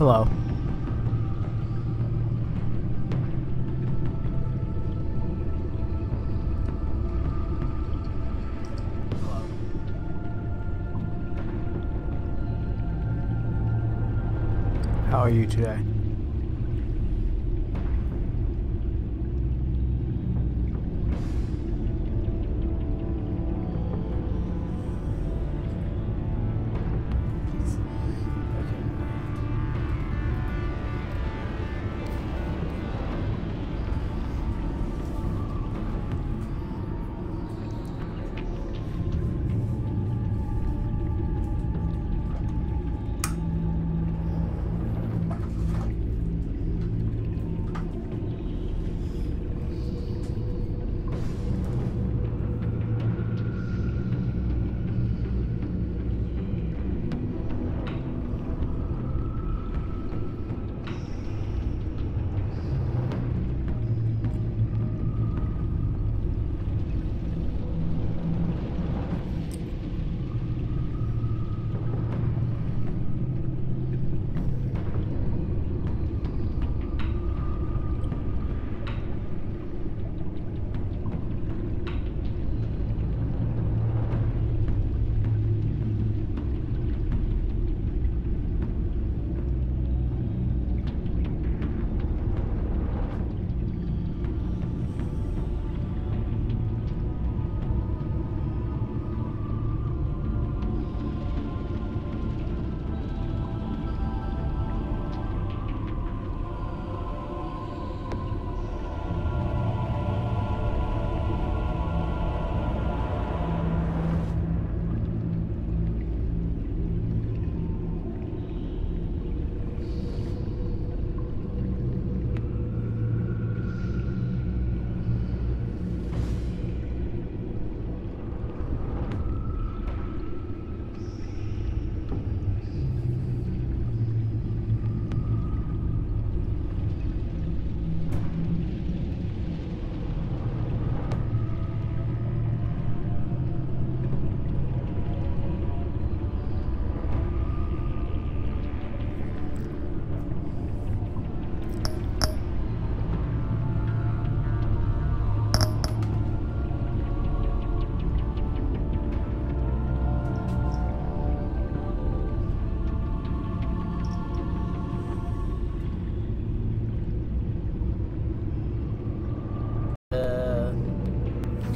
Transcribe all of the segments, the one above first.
Hello. How are you today?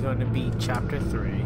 Going to be chapter 3.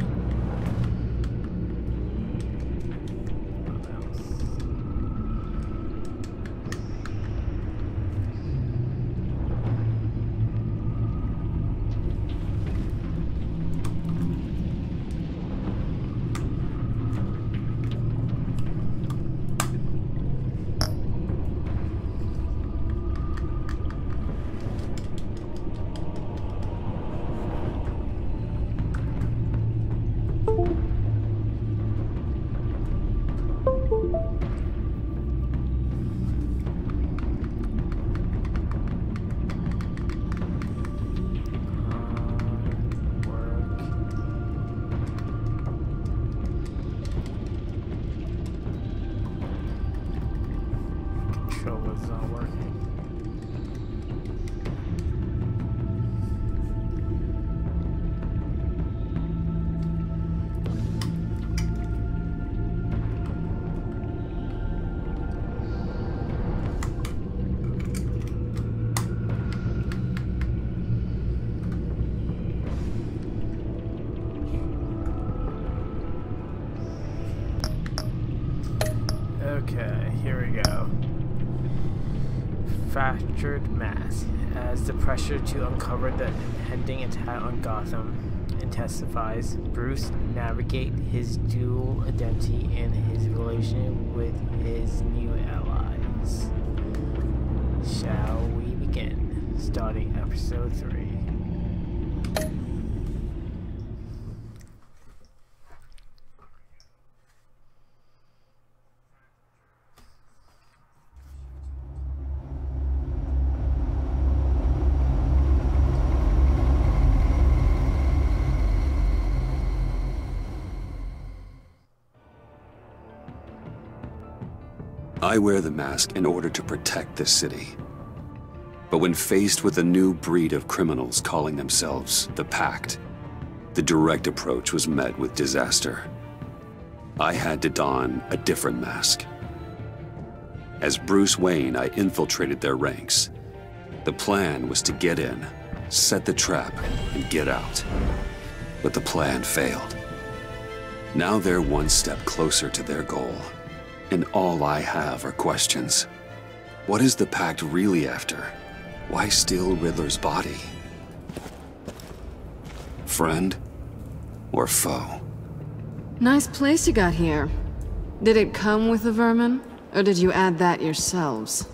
Controller's not working. Okay, here we go. Fractured mask. As the pressure to uncover the impending attack on Gotham intensifies, Bruce navigates his dual identity and his relation with his new allies. Shall we begin? Starting episode 3. I wear the mask in order to protect this city. But when faced with a new breed of criminals calling themselves the Pact, the direct approach was met with disaster. I had to don a different mask. As Bruce Wayne, I infiltrated their ranks. The plan was to get in, set the trap, and get out. But the plan failed. Now they're one step closer to their goal, and all I have are questions. What is the Pact really after? Why steal Riddler's body? Friend or foe? Nice place you got here. Did it come with the vermin, or did you add that yourselves?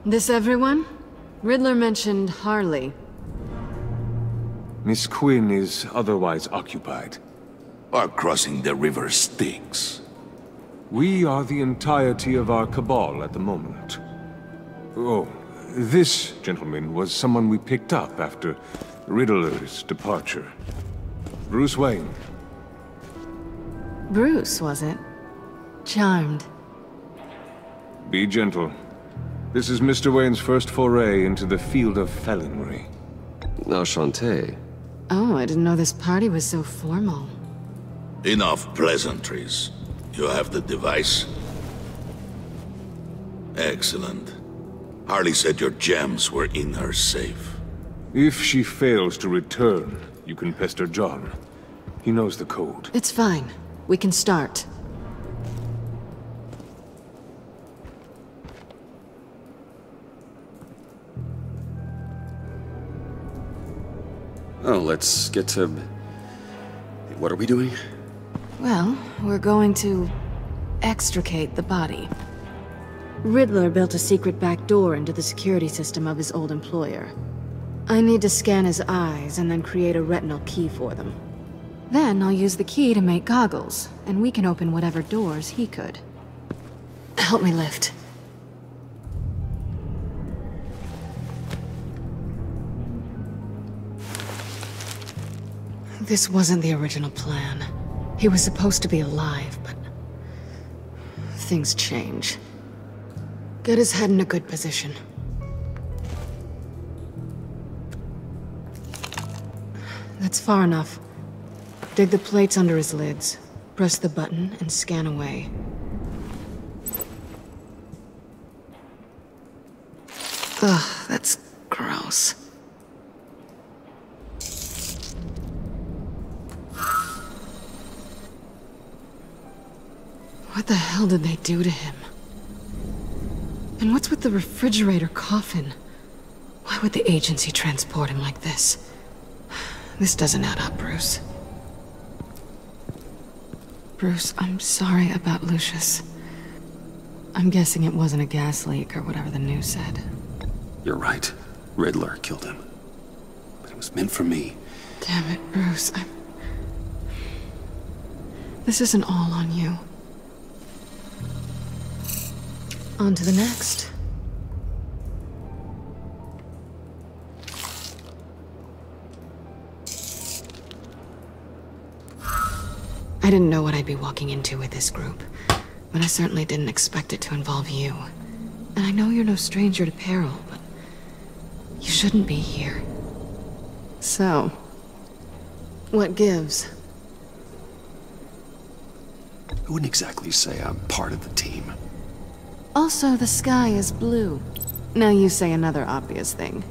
This everyone? Riddler mentioned Harley. Miss Quinn is otherwise occupied. Our crossing the river Styx. We are the entirety of our cabal at the moment. Oh, this gentleman was someone we picked up after Riddler's departure. Bruce Wayne. Bruce, was it? Charmed. Be gentle. This is Mr. Wayne's first foray into the field of felonry. Enchanté. Oh, I didn't know this party was so formal. Enough pleasantries. You have the device? Excellent. Harley said your gems were in her safe. If she fails to return, you can pester John. He knows the code. It's fine. We can start. Oh, let's get to... What are we doing? Well, we're going to extricate the body. Riddler built a secret back door into the security system of his old employer. I need to scan his eyes and then create a retinal key for them. Then I'll use the key to make goggles, and we can open whatever doors he could. Help me lift. This wasn't the original plan. He was supposed to be alive, but... things change. Get his head in a good position. That's far enough. Dig the plates under his lids. Press the button and scan away. Ugh, that's gross. What the hell did they do to him? And what's with the refrigerator coffin? Why would the agency transport him like this? This doesn't add up, Bruce. Bruce, I'm sorry about Lucius. I'm guessing it wasn't a gas leak or whatever the news said. You're right. Riddler killed him. But it was meant for me. Damn it, Bruce. This isn't all on you. On to the next. I didn't know what I'd be walking into with this group, but I certainly didn't expect it to involve you. And I know you're no stranger to peril, but you shouldn't be here. So, what gives? I wouldn't exactly say I'm part of the team. Also, the sky is blue. Now you say another obvious thing.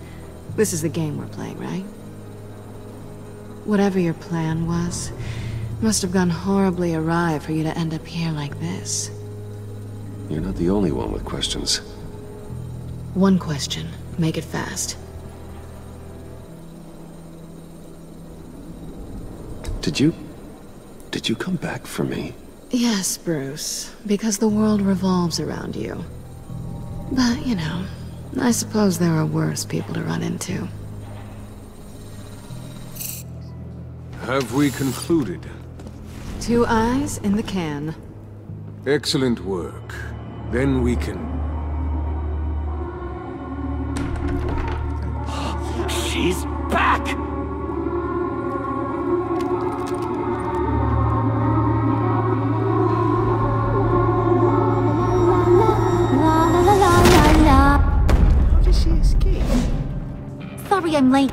This is the game we're playing, right? Whatever your plan was, must have gone horribly awry for you to end up here like this. You're not the only one with questions. One question. Make it fast. Did you come back for me? Yes, Bruce. Because the world revolves around you. But, you know, I suppose there are worse people to run into. Have we concluded? 2 eyes in the can. Excellent work. Then we can... She's back! I'm late.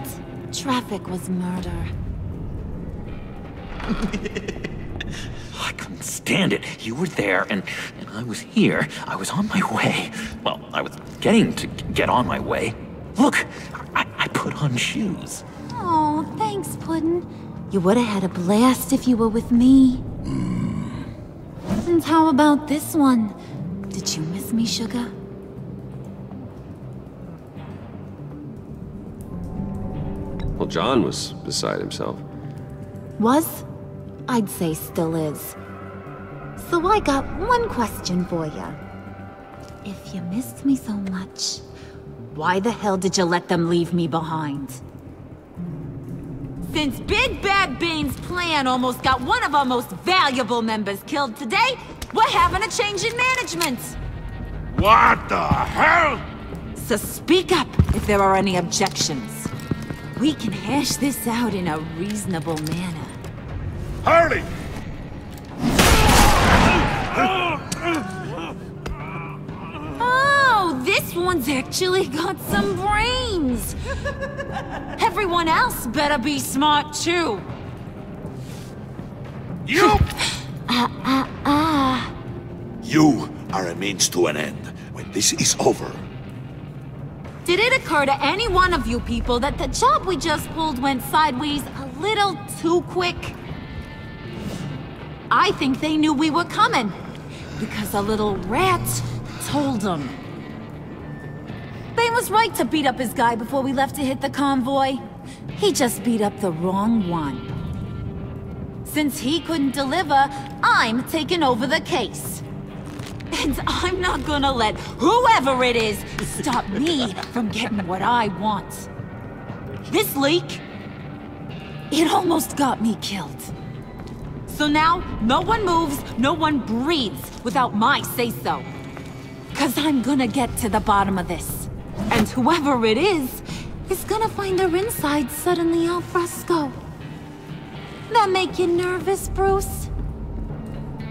Traffic was murder. I couldn't stand it. You were there, and I was here. I was on my way. Well, I was getting to get on my way. Look, I put on shoes. Oh, thanks, Puddin'. You would have had a blast if you were with me. And how about this one? Did you miss me, sugar? Well, John was beside himself. Was? I'd say still is. So I got one question for you. If you missed me so much, why the hell did you let them leave me behind? Since Big Bad Bane's plan almost got one of our most valuable members killed today, we're having a change in management. What the hell? So speak up if there are any objections. We can hash this out in a reasonable manner. Harley! Oh, this one's actually got some brains. Everyone else better be smart too. You! You are a means to an end. When this is over, Did it occur to any one of you people that the job we just pulled went sideways a little too quick? I think they knew we were coming, because a little rat told them. Bane was right to beat up his guy before we left to hit the convoy. He just beat up the wrong one. Since he couldn't deliver, I'm taking over the case. And I'm not gonna let whoever it is stop me from getting what I want. This leak, it almost got me killed. So now, no one moves, no one breathes without my say-so. 'Cause I'm gonna get to the bottom of this. And whoever it is gonna find their inside suddenly al fresco. That make you nervous, Bruce?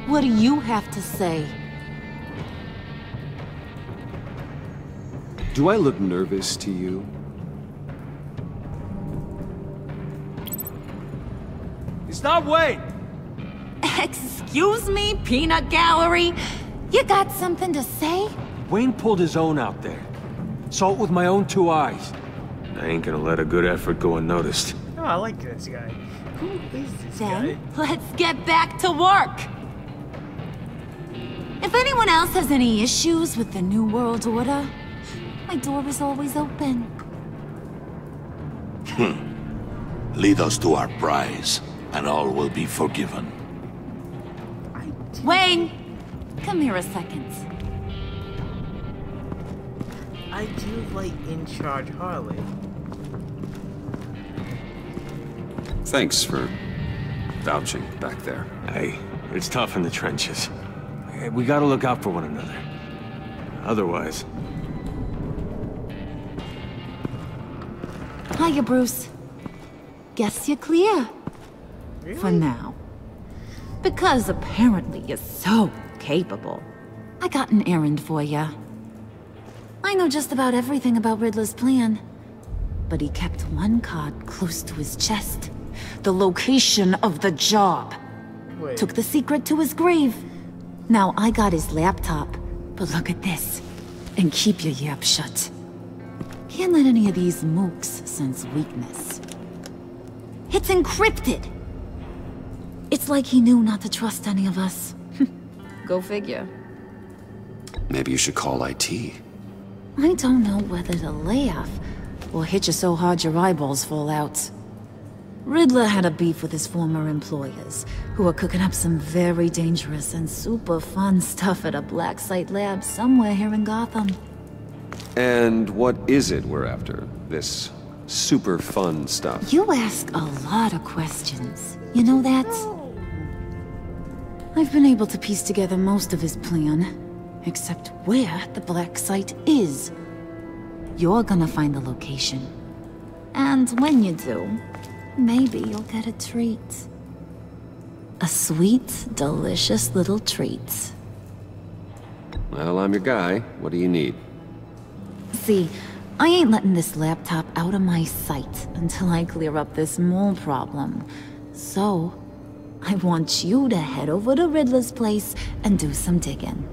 What do you have to say? Do I look nervous to you? Stop, wait! Excuse me, peanut gallery? You got something to say? Wayne pulled his own out there. Saw it with my own 2 eyes. I ain't gonna let a good effort go unnoticed. Oh, I like this guy. Who is this Then, guy? let's get back to work. If anyone else has any issues with the New World Order, my door is always open. lead us to our prize, and all will be forgiven. Wayne, come here a second. I do like In Charge Harley. Thanks for vouching back there. Hey, it's tough in the trenches. We gotta look out for one another. Otherwise... Hiya, Bruce. Guess you're clear. Really? For now. Because apparently you're so capable. I got an errand for ya. I know just about everything about Riddler's plan. But he kept one card close to his chest. The location of the job. Wait. Took the secret to his grave. Now I got his laptop. But look at this. And keep your yap shut. Can't let any of these mooks sense weakness. It's encrypted! It's like he knew not to trust any of us. Go figure. Maybe you should call IT. I don't know whether to laugh or hit you so hard your eyeballs fall out. Riddler had a beef with his former employers, who were cooking up some very dangerous and super fun stuff at a black site lab somewhere here in Gotham. And what is it we're after? This super fun stuff? You ask a lot of questions. You know that? I've been able to piece together most of his plan, except where the black site is. You're gonna find the location. And when you do, maybe you'll get a treat. A sweet, delicious little treat. Well, I'm your guy. What do you need? See, I ain't letting this laptop out of my sight until I clear up this mole problem. So, I want you to head over to Riddler's place and do some digging.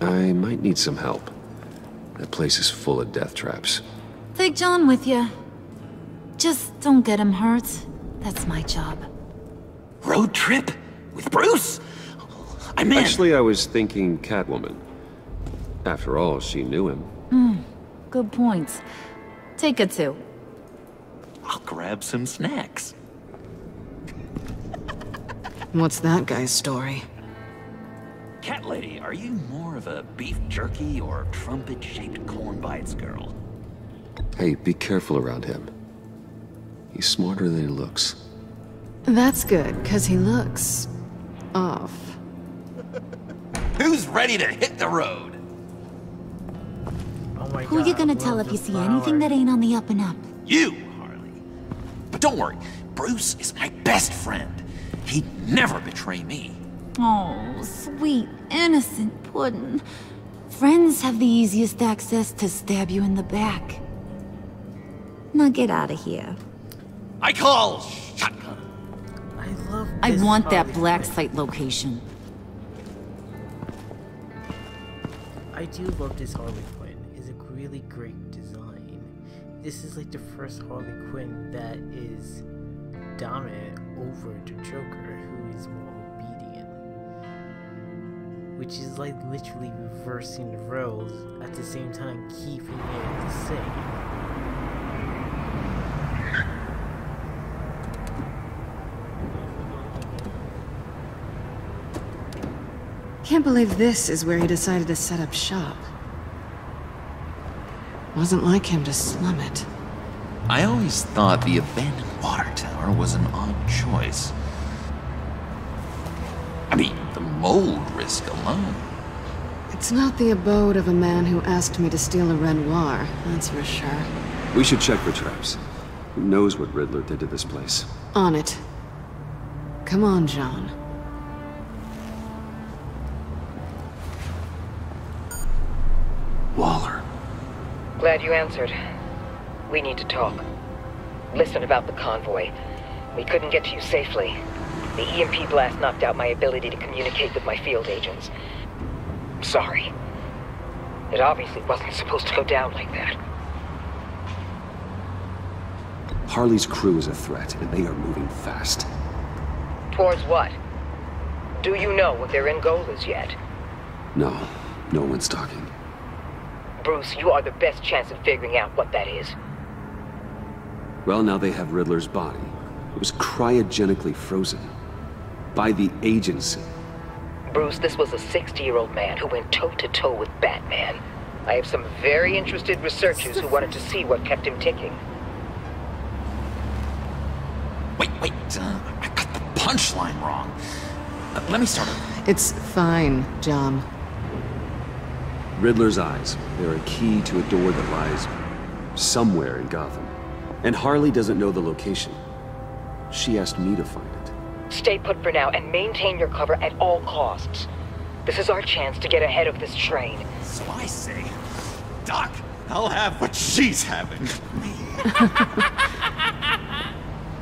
I might need some help. That place is full of death traps. Take John with you. Just don't get him hurt. That's my job. Road trip? With Bruce? I'm in. Actually, I was thinking Catwoman. After all, she knew him. Good points. Take it too. I'll grab some snacks. What's that guy's story? Cat lady, are you more of a beef jerky or trumpet-shaped corn bites girl? Hey, be careful around him. He's smarter than he looks. That's good, because he looks... off. Who's ready to hit the road? Oh my Who god. you gonna I tell love if you the see anything flower. that ain't on the up and up? You, Harley. But don't worry, Bruce is my best friend. He'd never betray me. Oh, sweet, innocent puddin'. Friends have the easiest access to stab you in the back. Now get out of here. I call shotgun. I love I this want that Harley black Quinn. site location. I do love this Harley Quinn. It's a really great design. This is like the first Harley Quinn that is dominant over the Joker, who is more obedient. Which is like literally reversing the roles at the same time keeping it the same. Can't believe this is where he decided to set up shop. Wasn't like him to slum it. I always thought the abandoned water tower was an odd choice. I mean, the mold risk alone. It's not the abode of a man who asked me to steal a Renoir, that's for sure. We should check for traps. Who knows what Riddler did to this place? On it. Come on, John. Waller. Glad you answered. We need to talk. Listen about the convoy. We couldn't get to you safely. The EMP blast knocked out my ability to communicate with my field agents. Sorry. It obviously wasn't supposed to go down like that. Harley's crew is a threat, and they are moving fast. Towards what? Do you know what their end goal is yet? No, no one's talking. Bruce, you are the best chance at figuring out what that is. Well, now they have Riddler's body. It was cryogenically frozen. By the agency. Bruce, this was a 60-year-old man who went toe-to-toe with Batman. I have some very interested researchers who wanted to see what kept him ticking. Wait, I got the punchline wrong. Let me start over. It's fine, John. Riddler's eyes. They're a key to a door that lies somewhere in Gotham. And Harley doesn't know the location. She asked me to find it. Stay put for now and maintain your cover at all costs. This is our chance to get ahead of this train. So I say, Doc, I'll have what she's having.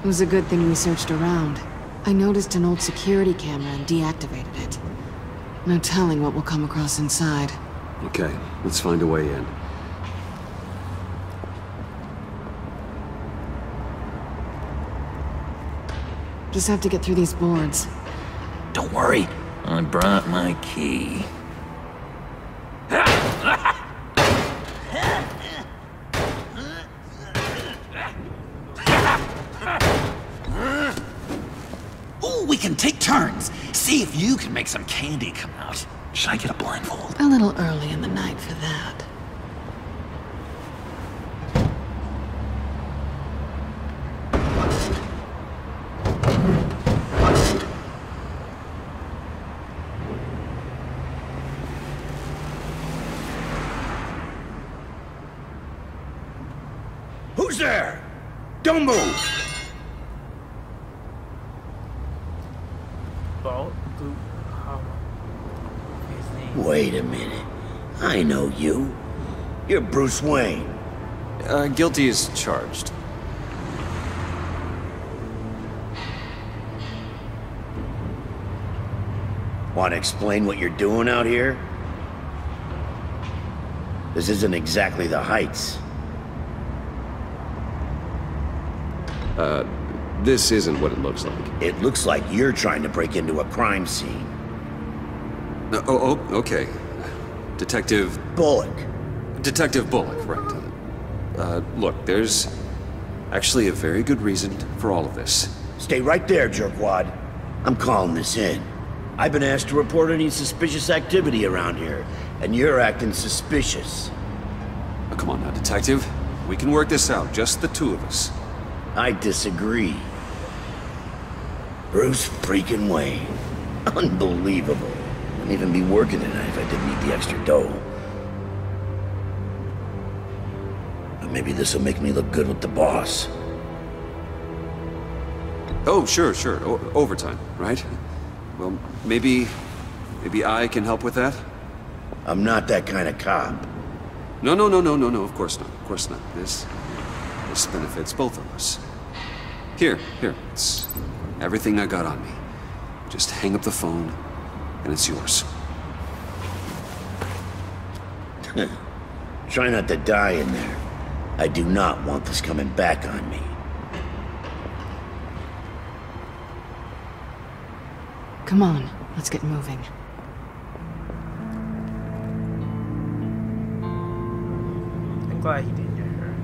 It was a good thing we searched around. I noticed an old security camera and deactivated it. No telling what we'll come across inside. Okay, let's find a way in. Just have to get through these boards. Don't worry, I brought my key. Ooh, we can take turns. See if you can make some candy come out. Should I get a blindfold? A little early in the night for that. Who's there? Don't move! Bolt, Goop, Hollow. His name. Wait a minute. I know you. You're Bruce Wayne. Guilty as charged. Want to explain what you're doing out here? This isn't exactly the Heights. This isn't what it looks like. It looks like you're trying to break into a crime scene. Okay. Detective... Bullock. Detective Bullock, right. Look, there's actually a very good reason for all of this. Stay right there, jerkwad. I'm calling this in. I've been asked to report any suspicious activity around here, and you're acting suspicious. Oh, come on now, Detective. We can work this out, just the two of us. I disagree. Bruce freaking Wayne. Unbelievable. Wouldn't even be working tonight if I didn't need the extra dough. But maybe this'll make me look good with the boss. Oh, sure. Overtime, right? Well, maybe I can help with that? I'm not that kind of cop. No, of course not. This benefits both of us. Here, it's everything I got on me. Just hang up the phone, and it's yours. Try not to die in there. I do not want this coming back on me. Come on, let's get moving. I'm glad he didn't get hurt.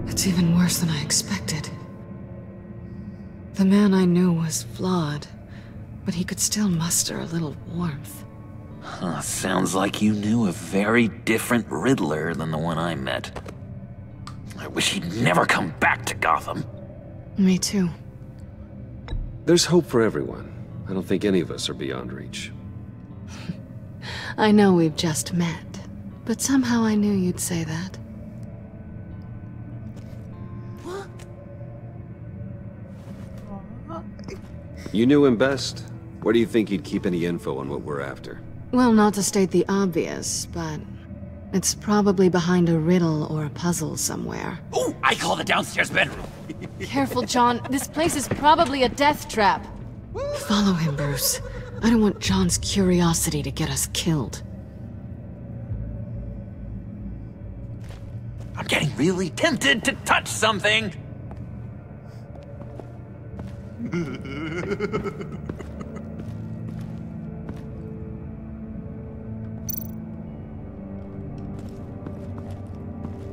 It's even worse than I expected. The man I knew was flawed, but he could still muster a little warmth. Sounds like you knew a very different Riddler than the one I met. I wish he'd never come back to Gotham. Me too. There's hope for everyone. I don't think any of us are beyond reach. I know we've just met, but somehow I knew you'd say that. You knew him best. Where do you think he'd keep any info on what we're after? Well, not to state the obvious, but it's probably behind a riddle or a puzzle somewhere. Oh, I call the downstairs bedroom. Careful, John. This place is probably a death trap. Follow him, Bruce. I don't want John's curiosity to get us killed. I'm getting really tempted to touch something.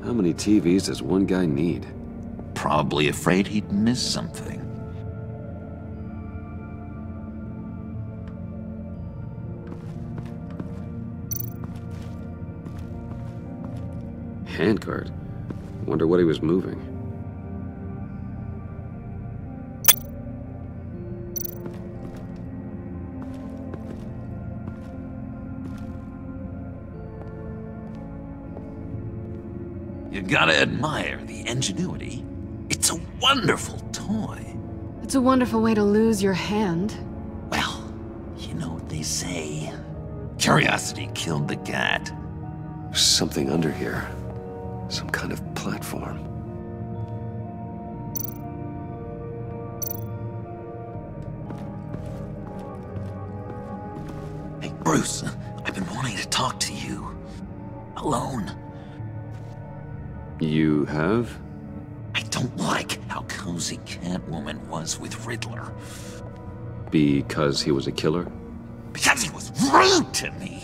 How many TVs does one guy need? Probably afraid he'd miss something. Handcart. Wonder what he was moving. You gotta admire the ingenuity. It's a wonderful toy. It's a wonderful way to lose your hand. Well, you know what they say. Curiosity killed the cat. There's something under here. Some kind of platform. Hey, Bruce, I've been wanting to talk to you. Alone. You have? I don't like how cozy Catwoman was with Riddler. Because he was a killer? Because he was rude to me!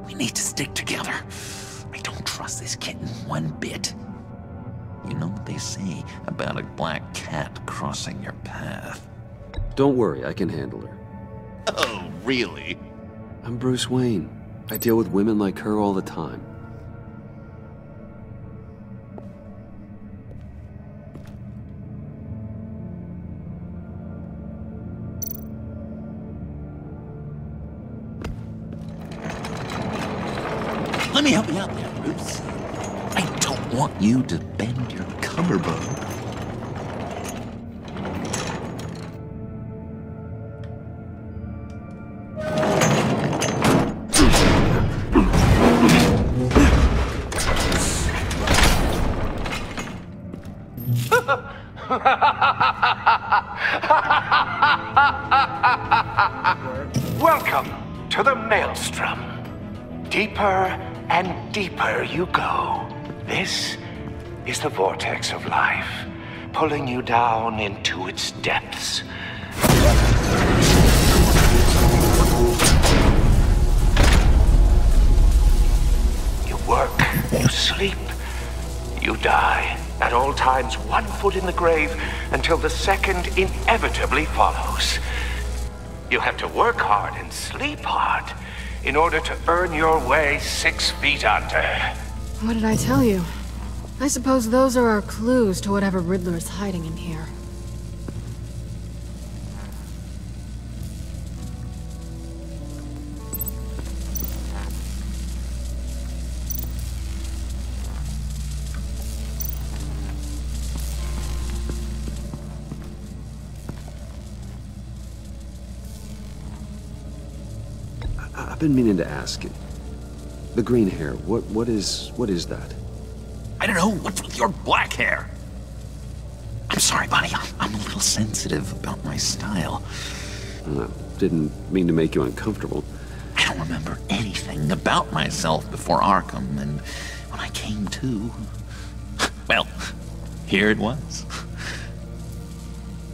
We need to stick together. I don't trust this kitten one bit. You know what they say about a black cat crossing your path? Don't worry, I can handle her. Oh, really? I'm Bruce Wayne. I deal with women like her all the time. me help you out there, Bruce. I don't want you to bend your cummerbund. Welcome to the Maelstrom. Deeper and deeper you go. This is the vortex of life, pulling you down into its depths. You work, you sleep, you die. At all times, 1 foot in the grave until the second inevitably follows. You have to work hard and sleep hard in order to earn your way 6 feet under. What did I tell you? I suppose those are our clues to whatever Riddler is hiding in here. I've been meaning to ask you. The green hair, what is that? I don't know. What's with your black hair? I'm sorry, buddy. I'm a little sensitive about my style. Didn't mean to make you uncomfortable. I don't remember anything about myself before Arkham, and when I came to, well, here it was.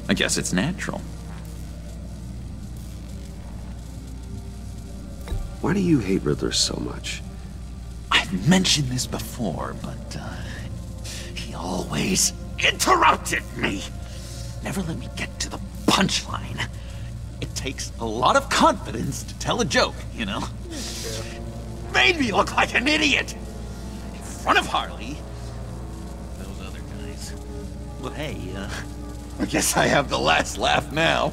I guess it's natural. Why do you hate Riddler so much? I've mentioned this before, but he always interrupted me. Never let me get to the punchline. It takes a lot of confidence to tell a joke, you know? Made me look like an idiot in front of Harley. Those other guys. Well, hey, I guess I have the last laugh now.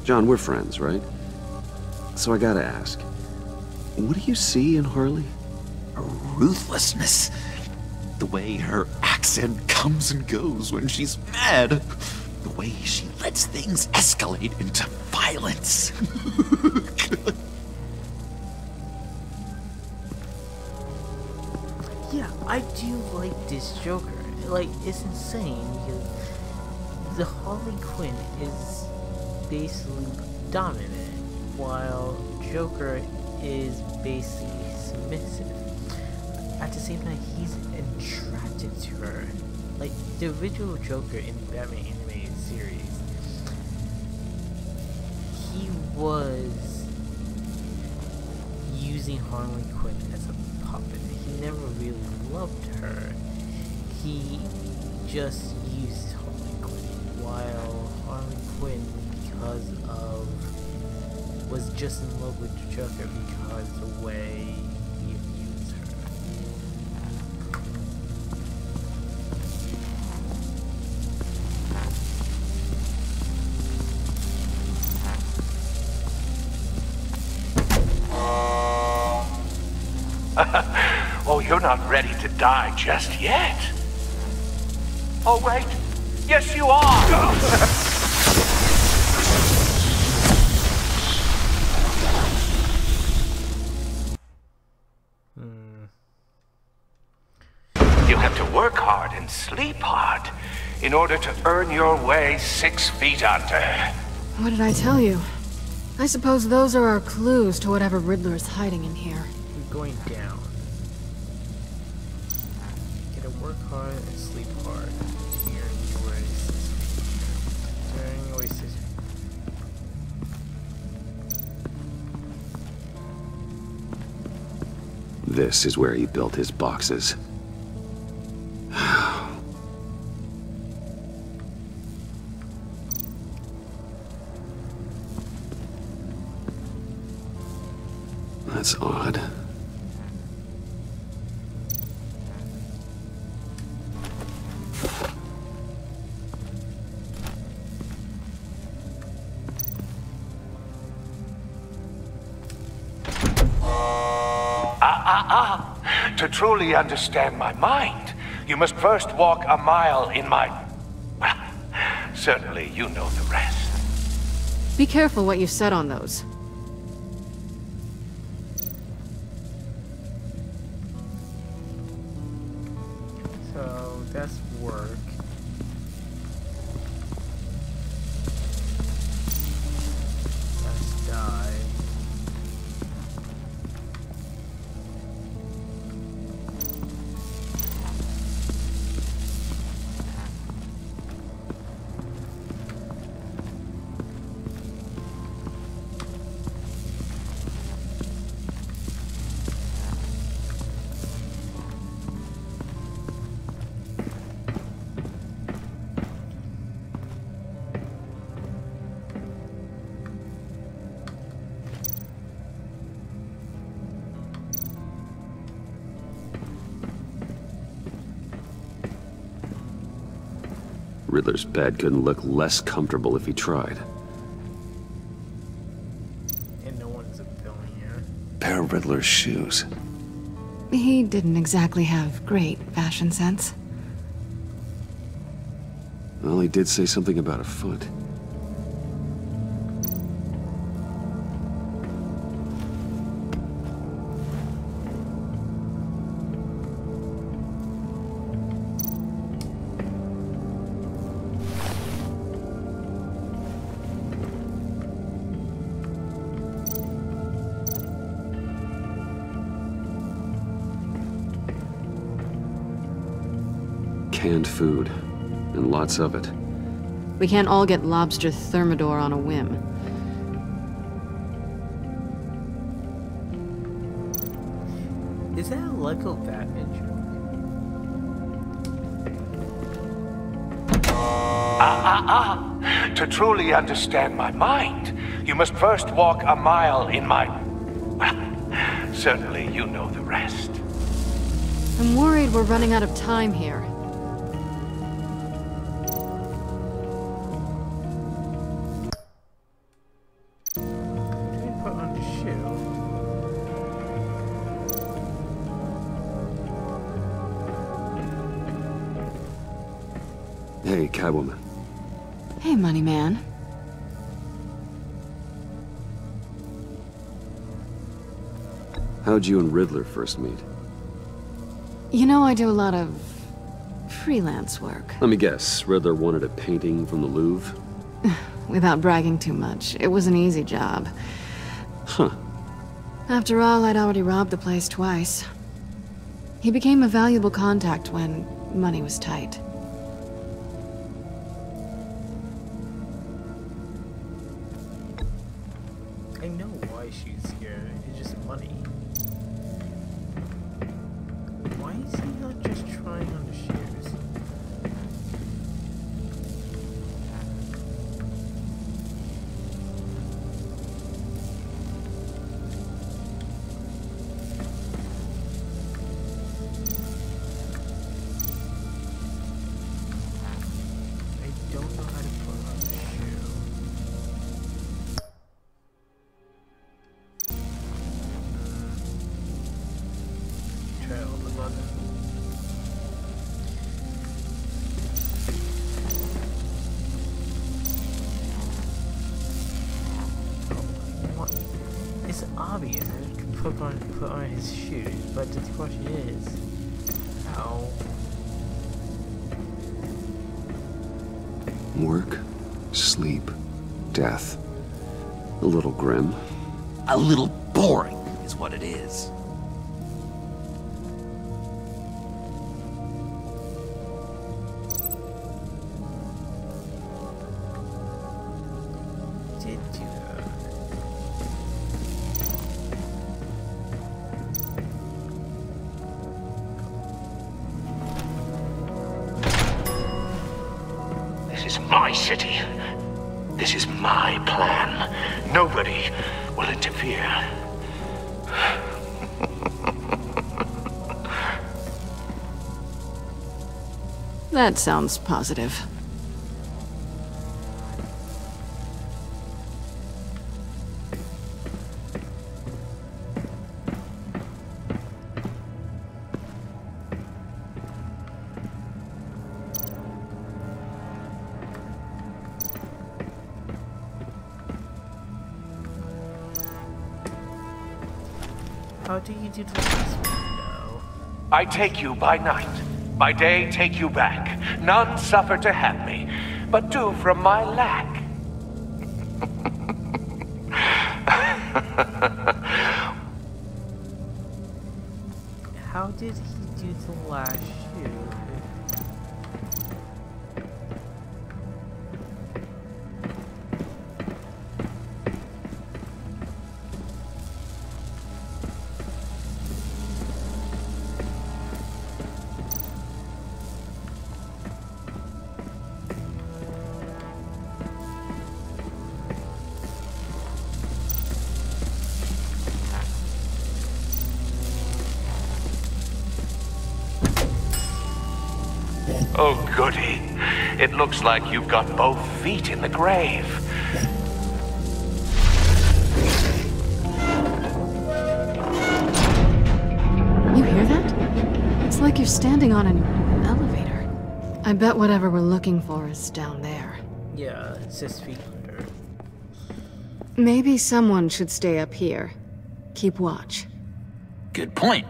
John, we're friends, right? So I gotta ask, what do you see in Harley? Her ruthlessness. The way her accent comes and goes when she's mad. The way she lets things escalate into violence. Yeah, I do like this Joker. Like, it's insane because the Harley Quinn is basically dominant, while Joker is basically submissive. At the same time, he's attracted to her. Like, the original Joker in the Batman animated series, he was using Harley Quinn as a puppet. He never really loved her. He just used Harley Quinn, while Harley Quinn, because of, was just in love with the Joker because the way he abused her. Oh, you're not ready to die just yet. Oh, wait. Yes, you are. You have to work hard and sleep hard in order to earn your way 6 feet under. What did I tell you? I suppose those are our clues to whatever Riddler is hiding in here. We're going down. You gotta work hard and sleep hard. Here, you way 6 feet. Turning away 6 feet. This is where he built his boxes. That's odd. To truly understand my mind, you must first walk a mile in my... Well, certainly you know the rest. Be careful what you said on those. So that's work. That's die. Riddler's bed couldn't look less comfortable if he tried. And no one's a billionaire. Pair of Riddler's shoes. He didn't exactly have great fashion sense. Well, he did say something about a foot. Canned food, and lots of it. We can't all get lobster thermidor on a whim. Is that a Lego Batman joke? To truly understand my mind, you must first walk a mile in my... Well, certainly you know the rest. I'm worried we're running out of time here. Put on the shoe. Hey, Catwoman. Hey, Money Man. How'd you and Riddler first meet? You know, I do a lot of freelance work. Let me guess, Riddler wanted a painting from the Louvre? Without bragging too much, it was an easy job. Huh. After all, I'd already robbed the place twice. He became a valuable contact when money was tight. I know why she's here. It's just money. Why is he not just trying on the shoes? I don't know how to put on the shoe. Try all the button. What? It's obvious. I could put on his shoes, but the question is, how? Work, sleep, death. A little grim. A little boring is what it is. Did do that. This is my city. This is my plan. Nobody will interfere. That sounds positive. How do you do the last one, though? I take you by night. By day, take you back. None suffer to have me, but do from my lack. How did he do the last shoe? Oh, goody. It looks like you've got both feet in the grave. You hear that? It's like you're standing on an elevator. I bet whatever we're looking for is down there. Yeah, it's just feet under. Maybe someone should stay up here. Keep watch. Good point.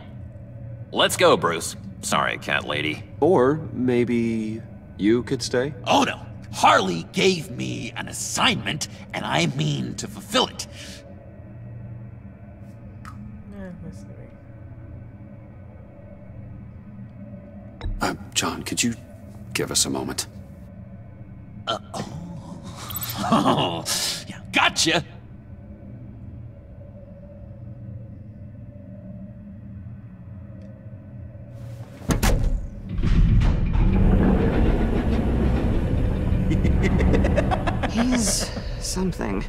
Let's go, Bruce. Sorry, cat lady. Or maybe you could stay? Oh no! Harley gave me an assignment, and I mean to fulfill it. John, could you give us a moment? Oh, yeah, gotcha! He's something.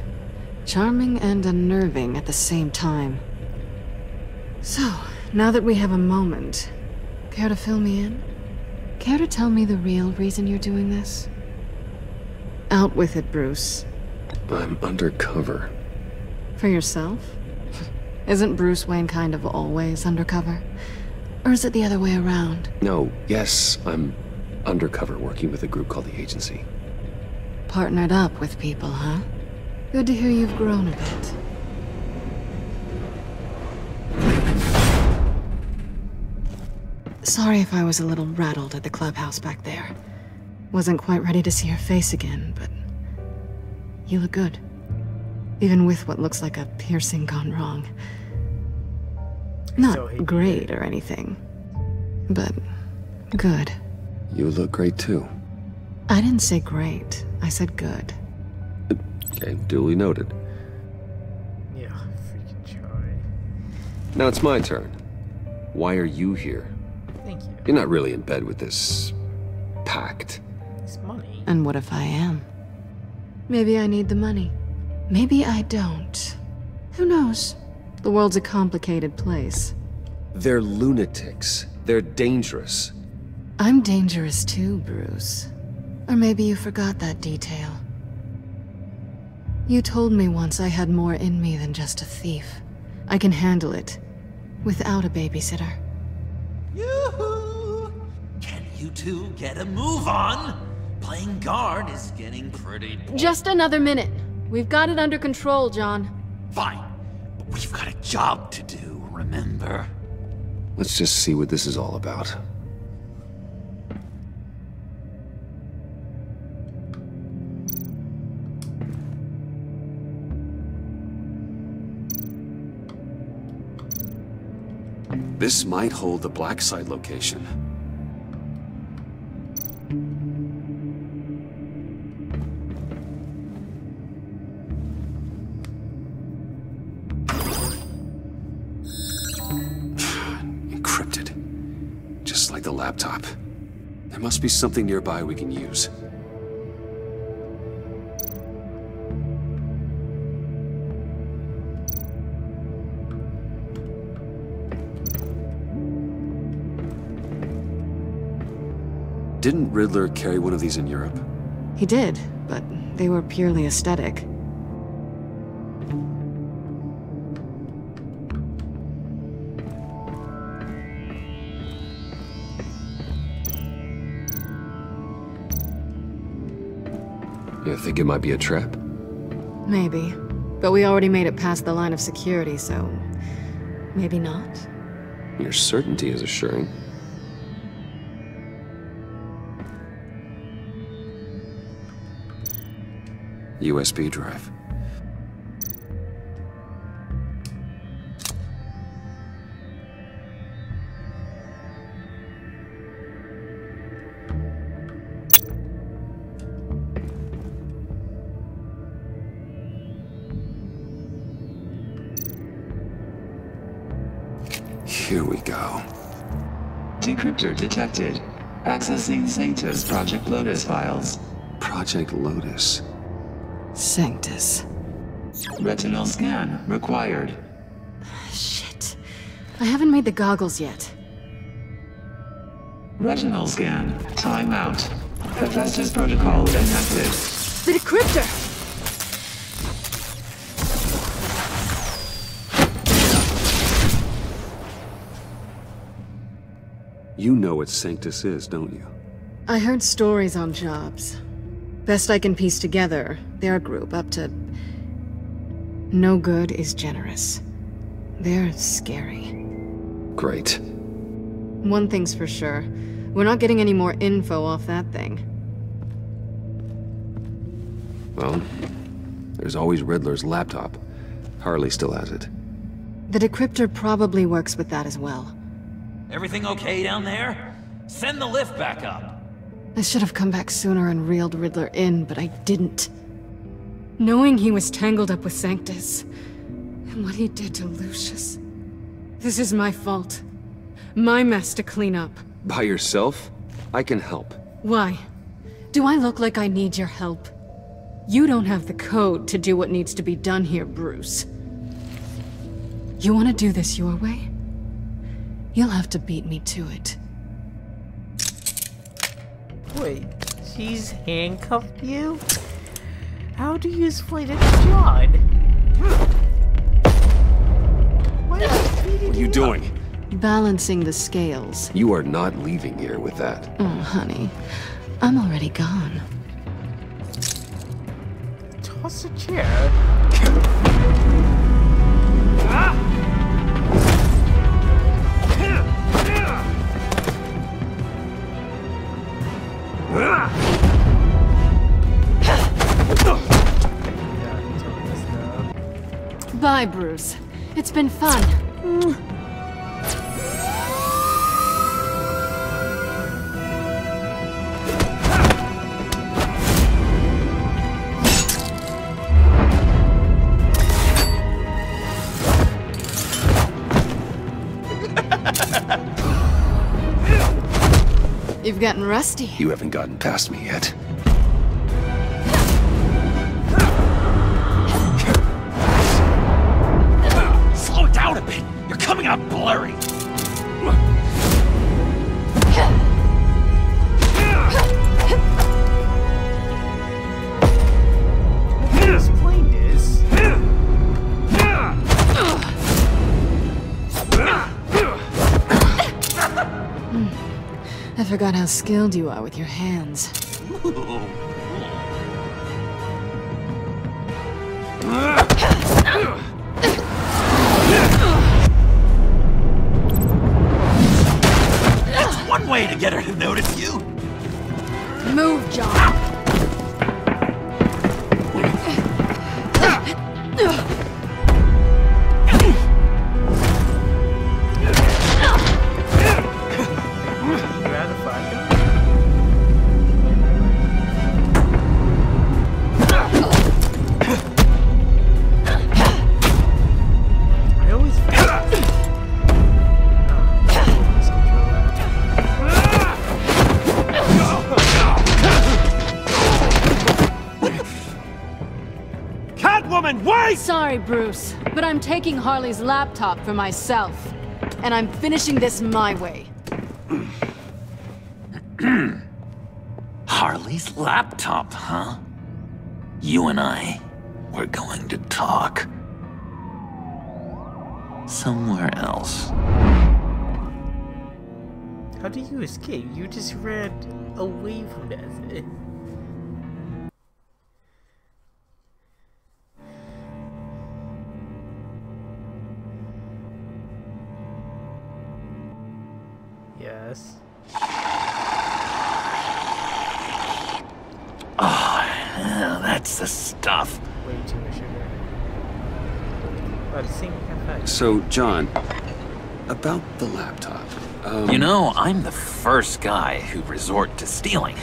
Charming and unnerving at the same time. So, now that we have a moment, care to fill me in? Care to tell me the real reason you're doing this? Out with it, Bruce. I'm undercover. For yourself? Isn't Bruce Wayne kind of always undercover? Or is it the other way around? No, yes, I'm undercover working with a group called the Agency. Partnered up with people, huh? Good to hear you've grown a bit. Sorry if I was a little rattled at the clubhouse back there. Wasn't quite ready to see your face again, but you look good. Even with what looks like a piercing gone wrong. Not great or anything, but good. You look great too. I didn't say great. I said good. Okay, duly noted. Yeah, freaking try. Now it's my turn. Why are you here? Thank you. You're not really in bed with this pact. It's money. And what if I am? Maybe I need the money. Maybe I don't. Who knows? The world's a complicated place. They're lunatics. They're dangerous. I'm dangerous too, Bruce. Or maybe you forgot that detail. You told me once I had more in me than just a thief. I can handle it. Without a babysitter. Yoo-hoo! Can you two get a move on? Playing guard is getting pretty boring. Just another minute. We've got it under control, John. Fine. But we've got a job to do, remember? Let's just see what this is all about. This might hold the black site location. Encrypted. Just like the laptop. There must be something nearby we can use. Didn't Riddler carry one of these in Europe? He did, but they were purely aesthetic. You think it might be a trap? Maybe. But we already made it past the line of security, so... Maybe not. Your certainty is assuring. USB drive. Here we go. Decryptor detected. Accessing Sanctus Project Lotus files. Project Lotus. Sanctus. Retinal scan required. Shit. I haven't made the goggles yet. Retinal scan. Timeout. Hephaestus protocol enacted. The decryptor! You know what Sanctus is, don't you? I heard stories on jobs. Best I can piece together, their group up to... No good is generous. They're scary. Great. One thing's for sure. We're not getting any more info off that thing. Well, there's always Riddler's laptop. Harley still has it. The decryptor probably works with that as well. Everything okay down there? Send the lift back up. I should have come back sooner and reeled Riddler in, but I didn't. Knowing he was tangled up with Sanctus, and what he did to Lucius. This is my fault. My mess to clean up. By yourself? I can help. Why? Do I look like I need your help? You don't have the code to do what needs to be done here, Bruce. You want to do this your way? You'll have to beat me to it. Wait, she's handcuffed you? How do you explain it to John? What are you doing? Balancing the scales. You are not leaving here with that. Oh, honey. I'm already gone. Toss a chair. Bye, Bruce. It's been fun. You've gotten rusty. You haven't gotten past me yet. Slow it down a bit. You're coming out blurry. Explain this. I forgot how skilled you are with your hands. That's one way to get her to notice you. Move, John. Sorry, Bruce, but I'm taking Harley's laptop for myself. And I'm finishing this my way. Harley's laptop, huh? You and I, we're going to talk. Somewhere else. How do you escape? You just ran away from that. Yes. Oh, that's the stuff. Way too much sugar. But it seemed effect. So, John, about the laptop. You know, I'm the first guy who'd resort to stealing.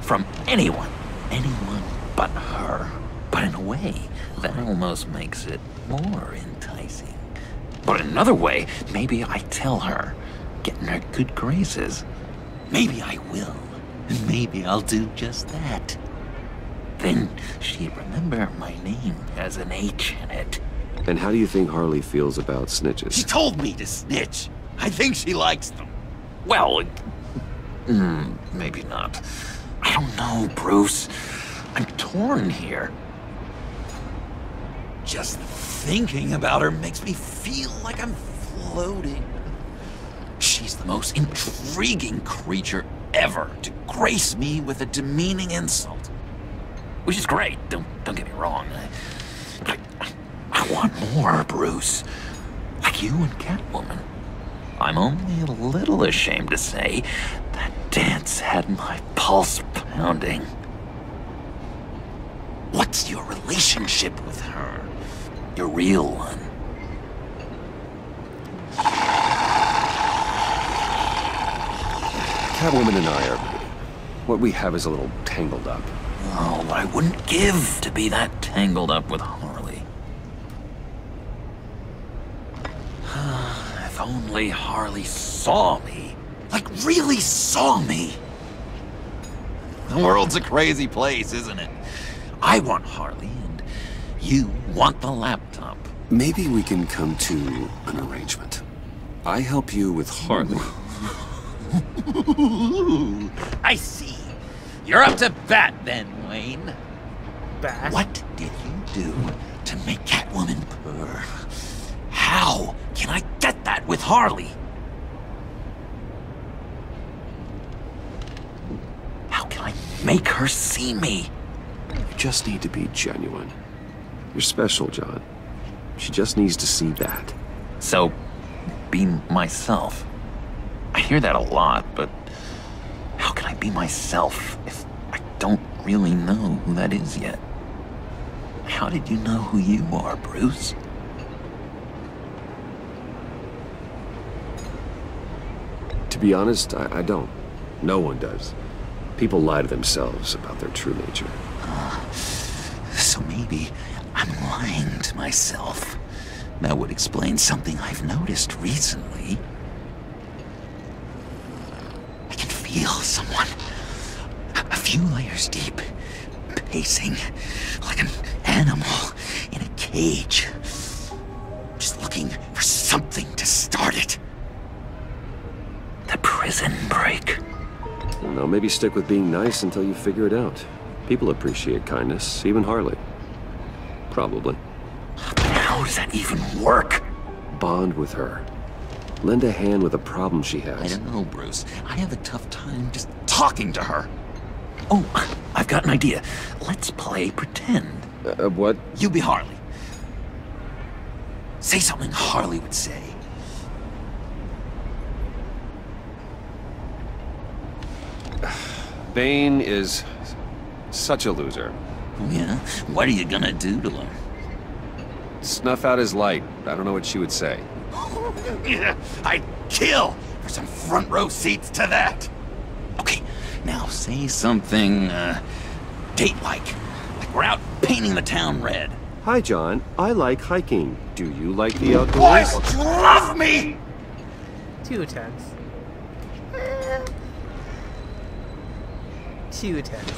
From anyone. Anyone but her. But in a way, that almost makes it more enticing. But another way, maybe I tell her, get in her good graces. Maybe I will. And maybe I'll do just that. Then she'd remember my name has an H in it. And how do you think Harley feels about snitches? She told me to snitch. I think she likes them. Well, maybe not. I don't know, Bruce. I'm torn here. Just thinking about her makes me feel like I'm floating. She's the most intriguing creature ever to grace me with a demeaning insult. Which is great, don't get me wrong. I want more, Bruce. Like you and Catwoman. I'm only a little ashamed to say that dance had my pulse pounding. What's your relationship with her? Your real one. Catwoman and I are... what we have is a little tangled up. Oh, I wouldn't give to be that tangled up with Harley. If only Harley saw me. Like, really saw me. The world's a crazy place, isn't it? I want Harley, and you want the laptop. Maybe we can come to an arrangement. I help you with Harley. I see. You're up to bat then, Wayne. Bat? What did you do to make Catwoman purr? How can I get that with Harley? How can I make her see me? You just need to be genuine. You're special, John. She just needs to see that. So, be myself. I hear that a lot, but how can I be myself if I don't really know who that is yet? How did you know who you are, Bruce? To be honest, I don't. No one does. People lie to themselves about their true nature. So maybe I'm lying to myself. That would explain something I've noticed recently. I can feel someone a few layers deep, pacing like an animal in a cage. Just looking for something to start it. The prison break. Well, maybe stick with being nice until you figure it out. People appreciate kindness, even Harley. Probably. How does that even work? Bond with her. Lend a hand with a problem she has. I don't know, Bruce. I have a tough time just talking to her. Oh, I've got an idea. Let's play pretend. What? You be Harley. Say something Harley would say. Bane is such a loser. Oh, yeah? What are you gonna do to him? Snuff out his light. I don't know what she would say. I'd kill for some front row seats to that. Okay, now say something, date-like. Like we're out painting the town red. Hi, John. I like hiking. Do you like the outdoors? Why don't you love me? Too tense. Too tense.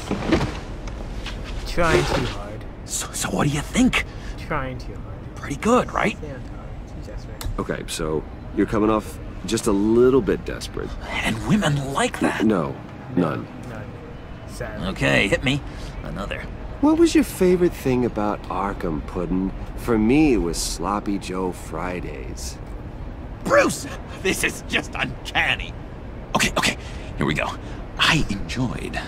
Trying too hard. So what do you think? Trying too hard. Pretty good, right? Stay on target. Too desperate. Okay, so you're coming off just a little bit desperate. And women like that. No, none. None. Sad. Okay, hit me. Another. What was your favorite thing about Arkham, Puddin'? For me, it was Sloppy Joe Fridays. Bruce, this is just uncanny. Okay, here we go. I enjoyed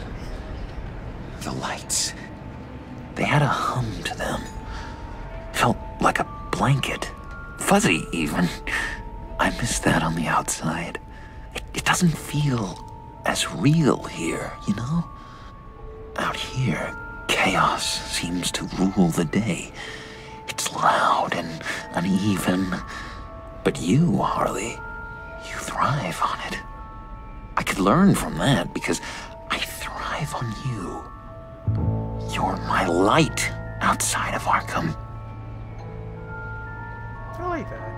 the lights. They had a hum to them. Felt like a blanket. Fuzzy, even. I miss that on the outside. It it doesn't feel as real here, you know? Out here, chaos seems to rule the day. It's loud and uneven. But you, Harley, you thrive on it. I could learn from that because I thrive on you. You're my light outside of Arkham. I like that.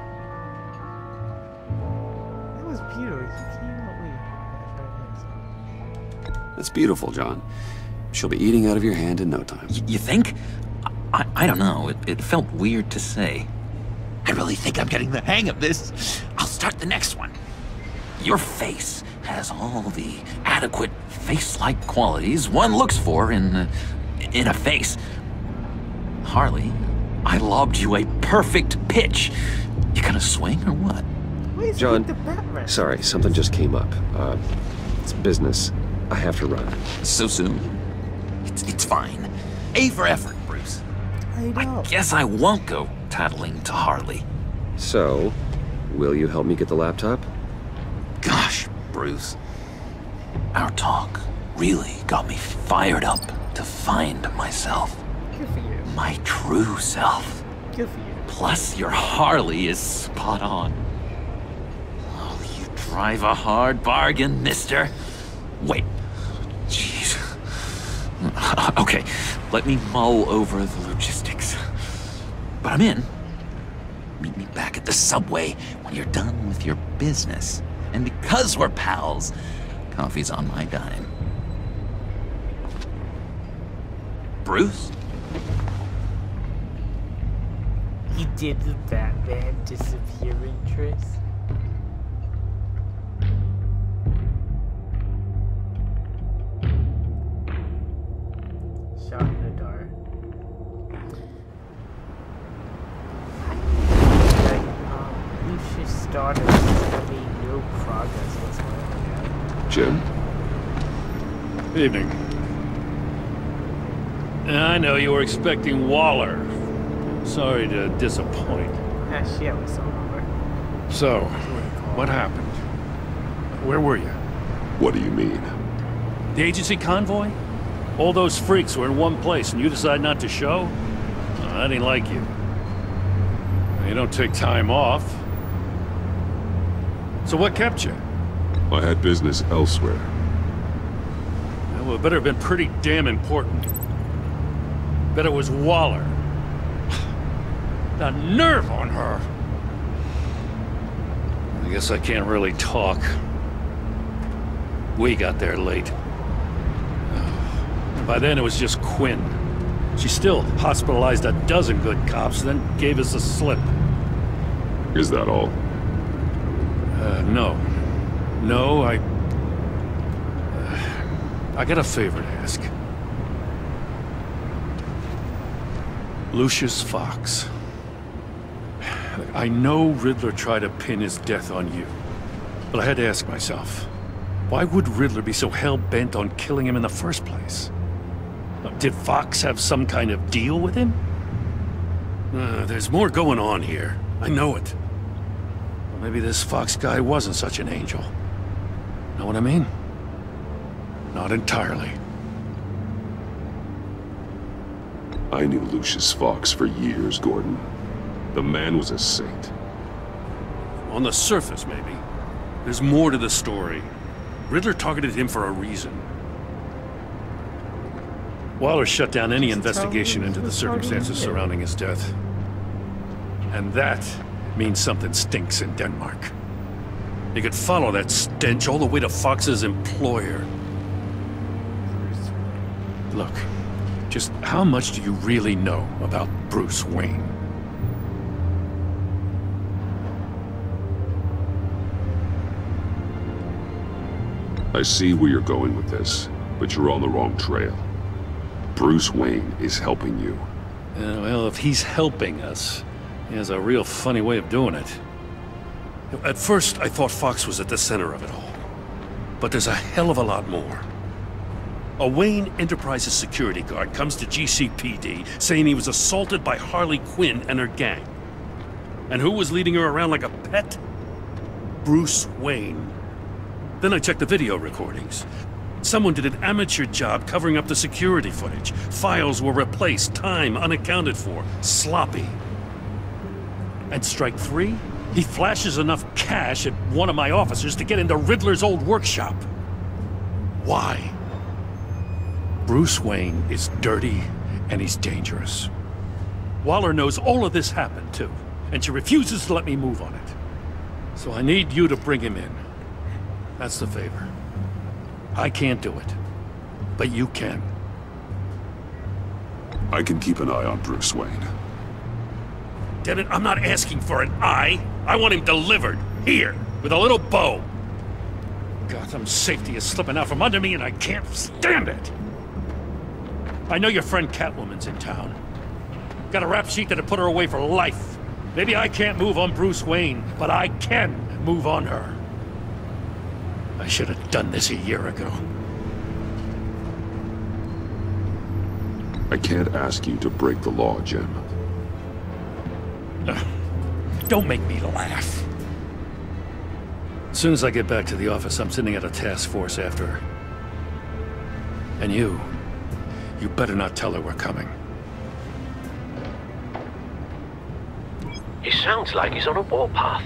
That was beautiful. You can't wait. That's beautiful, John. She'll be eating out of your hand in no time. You think? I don't know. It felt weird to say. I really think I'm getting the hang of this. I'll start the next one. Your face has all the adequate face-like qualities one looks for in a face. Harley, I lobbed you a perfect pitch. You gonna swing or what? John, sorry, something just came up. It's business. I have to run. So soon? It's fine. A for effort, Bruce. I guess I won't go tattling to Harley. So, will you help me get the laptop? Gosh, Bruce. Our talk really got me fired up to find myself. Good for you. My true self. Good for you. Plus, your Harley is spot on. Oh, you drive a hard bargain, mister. Wait. Jeez. Okay, let me mull over the logistics. But I'm in. Meet me back at the subway when you're done with your business. And because we're pals, coffee's on my dime. Bruce? He did the Batman disappearing tricks. Shot in the dark. Lucius started having no progress whatsoever. Jim? Evening. I know you were expecting Waller. Sorry to disappoint. Shit, was so over. So, what happened? Where were you? What do you mean? The agency convoy? All those freaks were in one place and you decide not to show? I didn't like you. You don't take time off. So what kept you? I had business elsewhere. Well, it better have been pretty damn important. Bet it was Waller. The nerve on her! I guess I can't really talk. We got there late. By then it was just Quinn. She still hospitalized a dozen good cops, then gave us the slip. Is that all? No. No, I got a favor to ask. Lucius Fox. I know Riddler tried to pin his death on you, but I had to ask myself, why would Riddler be so hell-bent on killing him in the first place? Did Fox have some kind of deal with him? There's more going on here. I know it. Well, maybe this Fox guy wasn't such an angel. Know what I mean? Not entirely. I knew Lucius Fox for years, Gordon. The man was a saint. On the surface, maybe. There's more to the story. Riddler targeted him for a reason. Waller shut down any investigation into the circumstances surrounding his death. And that means something stinks in Denmark. You could follow that stench all the way to Fox's employer. Look, just how much do you really know about Bruce Wayne? I see where you're going with this, but you're on the wrong trail. Bruce Wayne is helping you. Well, if he's helping us, he has a real funny way of doing it. At first, I thought Fox was at the center of it all. But there's a hell of a lot more. A Wayne Enterprises security guard comes to GCPD saying he was assaulted by Harley Quinn and her gang. And who was leading her around like a pet? Bruce Wayne. Then I checked the video recordings. Someone did an amateur job covering up the security footage. Files were replaced, time unaccounted for, sloppy. And strike 3? He flashes enough cash at one of my officers to get into Riddler's old workshop. Why? Bruce Wayne is dirty and he's dangerous. Waller knows all of this happened too, and she refuses to let me move on it. So I need you to bring him in. That's the favor. I can't do it, but you can. I can keep an eye on Bruce Wayne. Damn it, I'm not asking for an eye. I want him delivered, here, with a little bow. Gotham's safety is slipping out from under me and I can't stand it. I know your friend Catwoman's in town. Got a rap sheet that'd put her away for life. Maybe I can't move on Bruce Wayne, but I can move on her. I should have done this a year ago. I can't ask you to break the law, Jim. Don't make me laugh. As soon as I get back to the office, I'm sending out a task force after her. And you better not tell her we're coming. He sounds like he's on a warpath.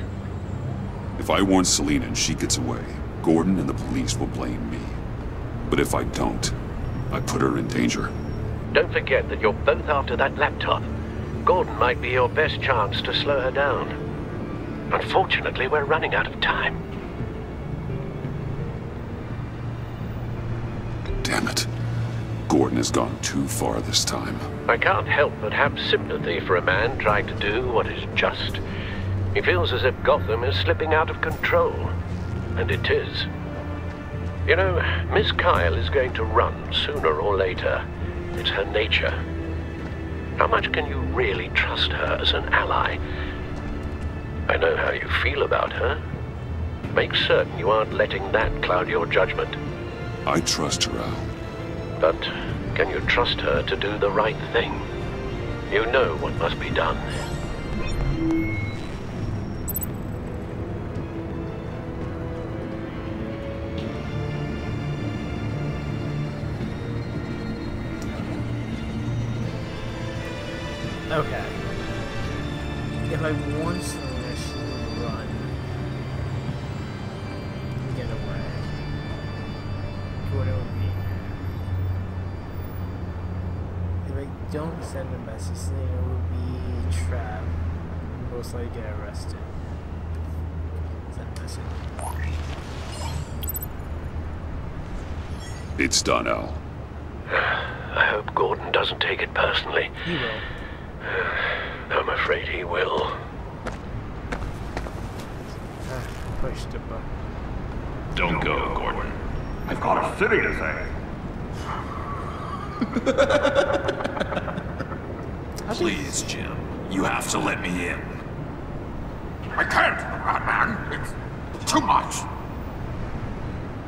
If I warn Selina and she gets away, Gordon and the police will blame me. But if I don't, I put her in danger. Don't forget that you're both after that laptop. Gordon might be your best chance to slow her down. Unfortunately, we're running out of time. Damn it. Gordon has gone too far this time. I can't help but have sympathy for a man trying to do what is just. He feels as if Gotham is slipping out of control. And it is. You know, Miss Kyle is going to run sooner or later. It's her nature. How much can you really trust her as an ally? I know how you feel about her. Make certain you aren't letting that cloud your judgment. I trust her, Al. But can you trust her to do the right thing? You know what must be done. Okay. If I want Selina, she will run. Get away. Gordon will be. If I don't send a message, Selina will be trapped. Most likely get arrested. Send a message. It's done, Al. I hope Gordon doesn't take it personally. He will. I'm afraid he will. Push the button. Don't go, Gordon. I've got a city to save. Please, Jim. You have to let me in. I can't, Batman. It's too much.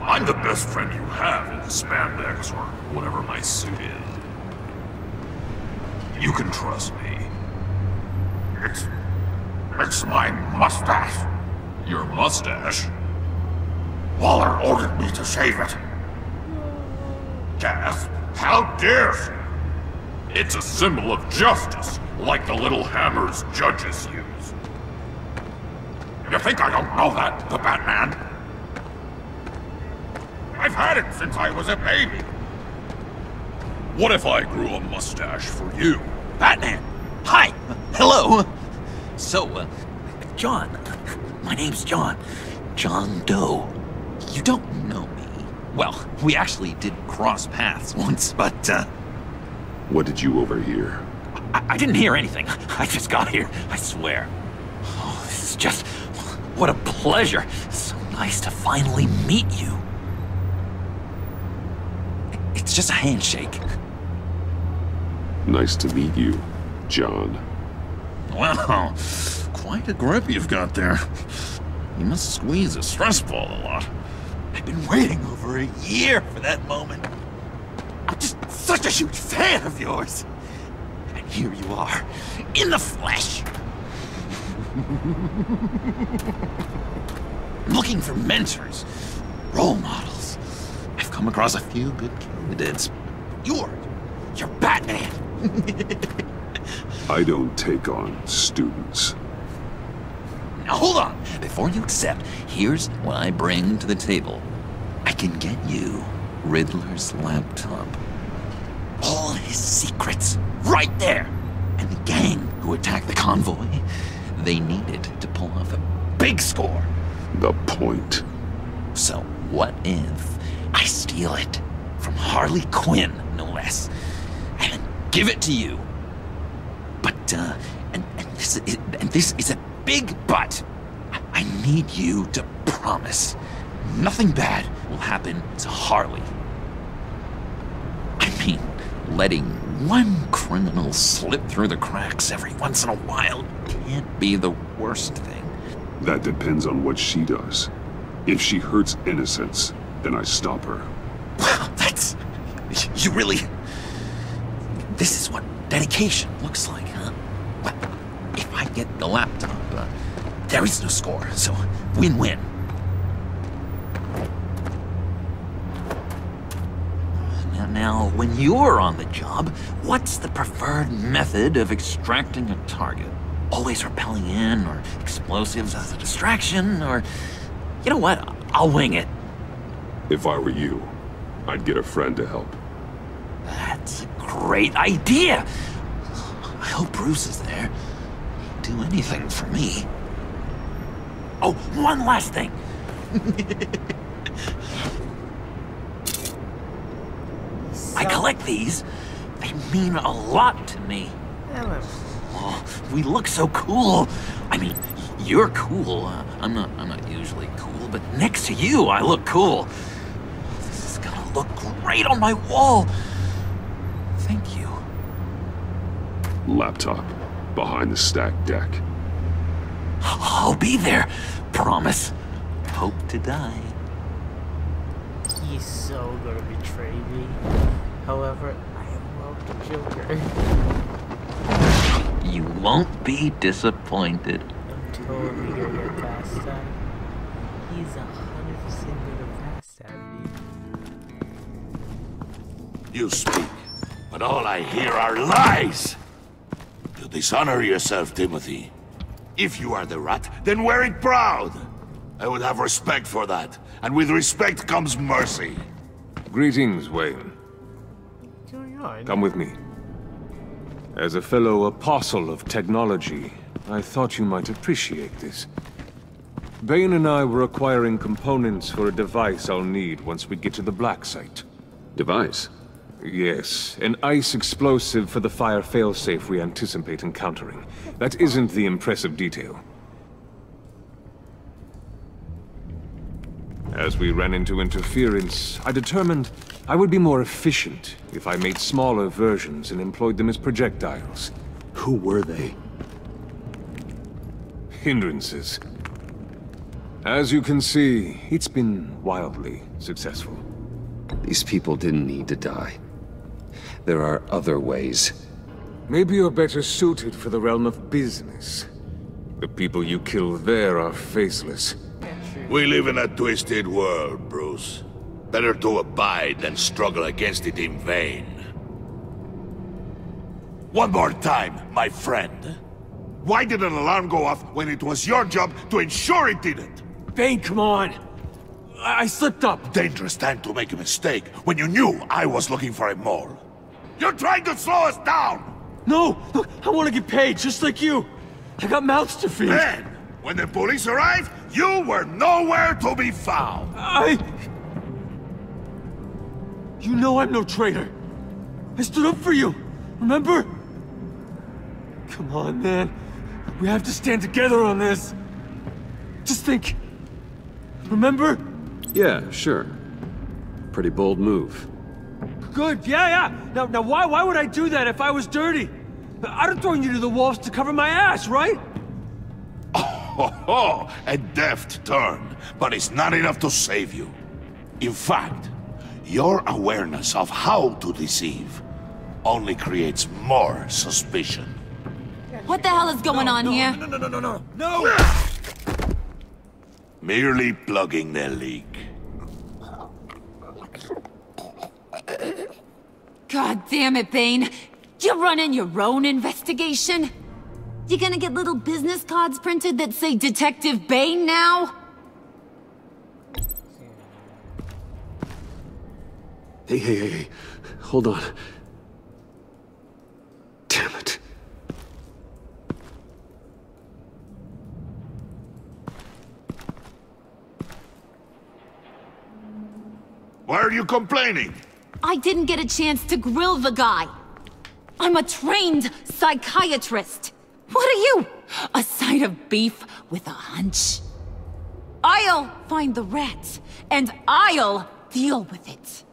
I'm the best friend you have in the spandex or whatever my suit is. You can trust me. It's my mustache. Your mustache? Waller ordered me to shave it. Gasp! How dare she? It's a symbol of justice, like the little hammers judges use. You think I don't know that, the Batman? I've had it since I was a baby. What if I grew a mustache for you? Batman! Hi! Hello! So, John. My name's John. John Doe. You don't know me. Well, we actually did cross paths once, but, What did you overhear? I didn't hear anything. I just got here, I swear. Oh, this is just... what a pleasure. So nice to finally meet you. It's just a handshake. Nice to meet you, John. Wow, quite a grip you've got there. You must squeeze a stress ball a lot. I've been waiting over a year for that moment. I'm just such a huge fan of yours. And here you are, in the flesh. Looking for mentors, role models. I've come across a few good candidates. You're Batman. I don't take on students. Now hold on. Before you accept, here's what I bring to the table. I can get you Riddler's laptop. All his secrets, right there. And the gang who attacked the convoy, they needed to pull off a big score. The point. So what if I steal it from Harley Quinn, no less, and then give it to you? But, and this is a big but. I need you to promise nothing bad will happen to Harley. I mean, letting one criminal slip through the cracks every once in a while can't be the worst thing. That depends on what she does. If she hurts innocents, then I stop her. Wow, you really... This is what dedication looks like, huh? Well, if I get the laptop, there is no score, so win-win. Now, when you're on the job, what's the preferred method of extracting a target? Always rappelling in, or explosives as a distraction, or... You know what? I'll wing it. If I were you, I'd get a friend to help. That's a great idea! I hope Bruce is there. He'd do anything for me. Oh, one last thing! I collect these. They mean a lot to me. Oh, we look so cool. I mean, you're cool. I'm not usually cool, but next to you, I look cool. This is gonna look great on my wall. Thank you. Laptop. Behind the stacked deck. I'll be there. Promise. Hope to die. He's so gonna betray me. However, I love the Joker. You won't be disappointed. I'm totally gonna get past that. He's 100% gonna pass that me. You speak, but all I hear are lies! You dishonor yourself, Timothy. If you are the rat, then wear it proud! I would have respect for that, and with respect comes mercy. Greetings, Wayne. What's going on? Come with me. As a fellow apostle of technology, I thought you might appreciate this. Bane and I were acquiring components for a device I'll need once we get to the Black Site. Device? Yes, an ice explosive for the fire failsafe we anticipate encountering. That isn't the impressive detail. As we ran into interference, I determined I would be more efficient if I made smaller versions and employed them as projectiles. Who were they? Hindrances. As you can see, it's been wildly successful. These people didn't need to die. There are other ways. Maybe you're better suited for the realm of business. The people you kill there are faceless. We live in a twisted world, Bruce. Better to abide than struggle against it in vain. One more time, my friend. Why did an alarm go off when it was your job to ensure it didn't? Bane, come on! I slipped up! Dangerous time to make a mistake when you knew I was looking for a mole. You're trying to slow us down! No! Look, I want to get paid, just like you! I got mouths to feed! Then, when the police arrived, you were nowhere to be found! You know I'm no traitor! I stood up for you, remember? Come on, man. We have to stand together on this. Just think. Remember? Yeah, sure. Pretty bold move. Good, yeah. Now why would I do that if I was dirty? I'd have thrown you to the wolves to cover my ass, right? Oh, a deft turn, but it's not enough to save you. In fact, your awareness of how to deceive only creates more suspicion. What the hell is going on here? No! Merely plugging the leak. God damn it, Bane. You're running your own investigation? You gonna get little business cards printed that say Detective Bane now? Hey. Hold on. Damn it. Why are you complaining? I didn't get a chance to grill the guy. I'm a trained psychiatrist. What are you? A side of beef with a hunch? I'll find the rats, and I'll deal with it.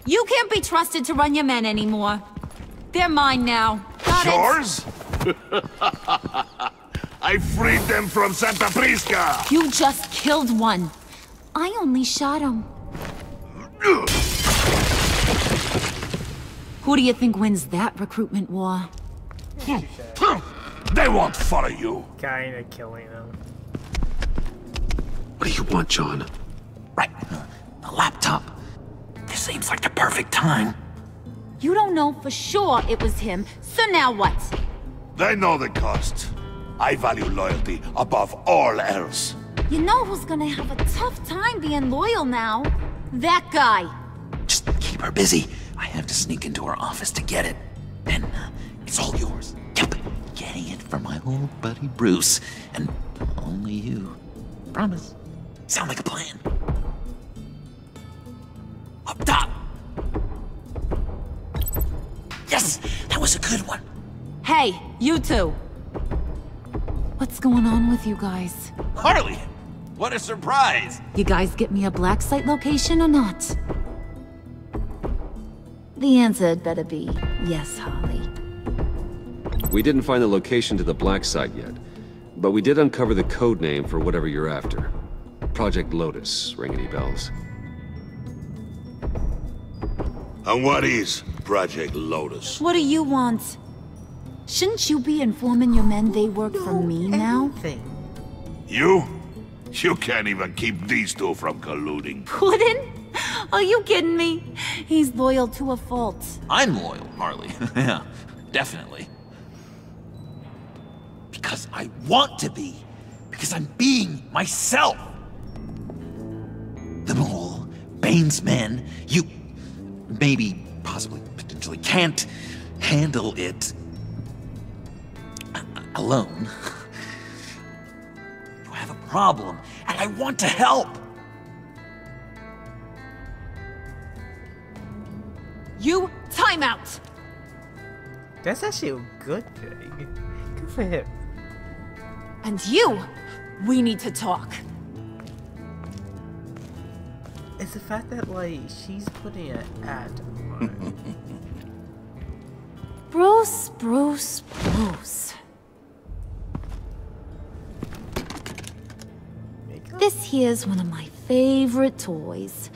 You can't be trusted to run your men anymore. They're mine now. Got Yours? I freed them from Santa Prisca! You just killed one. I only shot him. Who do you think wins that recruitment war? They won't follow you. Kinda killing them. What do you want, John? Right. The laptop. This seems like the perfect time. You don't know for sure it was him, so now what? They know the cost. I value loyalty above all else. You know who's gonna have a tough time being loyal now? That guy. Just keep her busy. I have to sneak into her office to get it. Then it's all yours. Yep. Getting it from my old buddy Bruce. And only you. Promise. Sound like a plan. Up top! Yes! That was a good one. Hey, you two. What's going on with you guys? Harley! What a surprise! You guys get me a black site location or not? The answer had better be yes, Harley. We didn't find the location to the black site yet, but we did uncover the code name for whatever you're after. Project Lotus. Ring any bells? And what is Project Lotus? What do you want? Shouldn't you be informing your men they work for me now? You? You can't even keep these two from colluding. Puddin'? Are you kidding me? He's loyal to a fault. I'm loyal, Harley. Yeah, definitely. Because I want to be. Because I'm being myself. The Mole, Bane's men, you maybe, possibly, potentially can't handle it alone. You have a problem, and I want to help. You time out. That's actually a good thing. Good for him. And you, we need to talk. It's the fact that, like, she's putting an ad on. Bruce. This here's one of my favorite toys.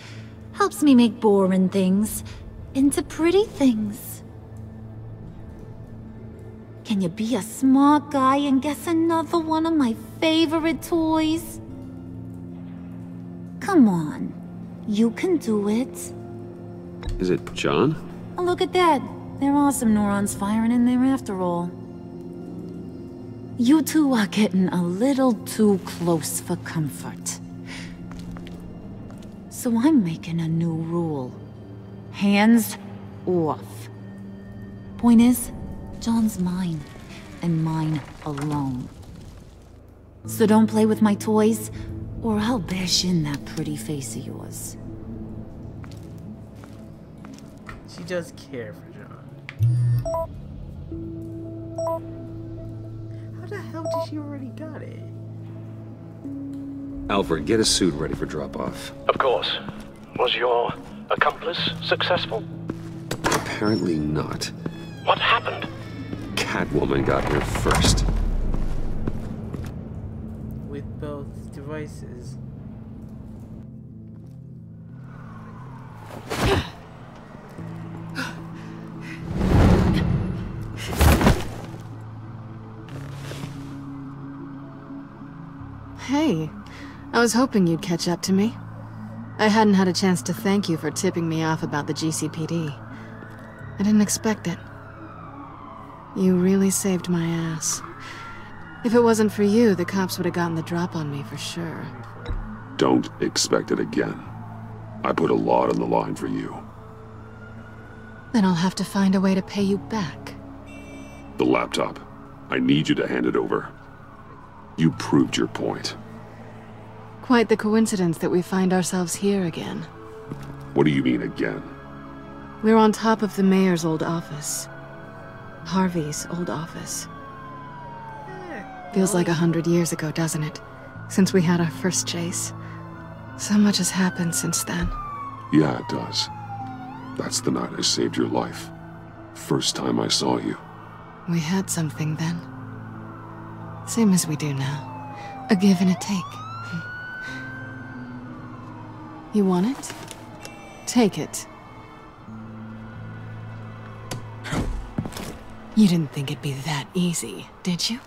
Helps me make boring things into pretty things. Can you be a smart guy and guess another one of my favorite toys? Come on, you can do it. Is it John? Oh, look at that. There are some neurons firing in there after all. You two are getting a little too close for comfort. So I'm making a new rule. Hands off. Point is, John's mine, and mine alone. So don't play with my toys, or I'll bash in that pretty face of yours. She does care for John. How the hell did she already got it? Alfred, get a suit ready for drop-off. Of course. Was your accomplice successful? Apparently not. What happened? Catwoman got here first. With both devices. Hey, I was hoping you'd catch up to me. I hadn't had a chance to thank you for tipping me off about the GCPD. I didn't expect it. You really saved my ass. If it wasn't for you, the cops would have gotten the drop on me for sure. Don't expect it again. I put a lot on the line for you. Then I'll have to find a way to pay you back. The laptop. I need you to hand it over. You proved your point. Quite the coincidence that we find ourselves here again. What do you mean again? We're on top of the mayor's old office. Harvey's old office. Feels like 100 years ago, doesn't it? Since we had our first chase. So much has happened since then. Yeah, it does. That's the night I saved your life. First time I saw you. We had something then. Same as we do now. A give and a take. You want it? Take it. You didn't think it'd be that easy, did you?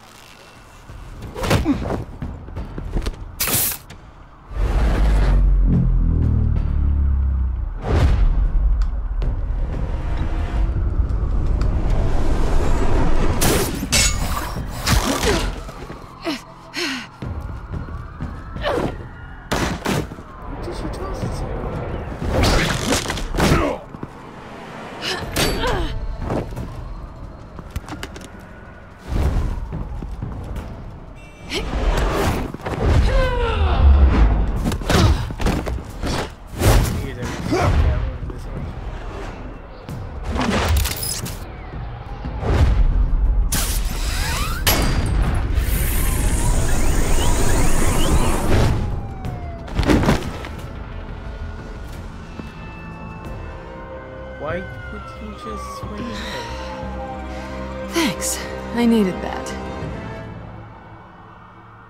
Why would you just swing in? Thanks. I needed that.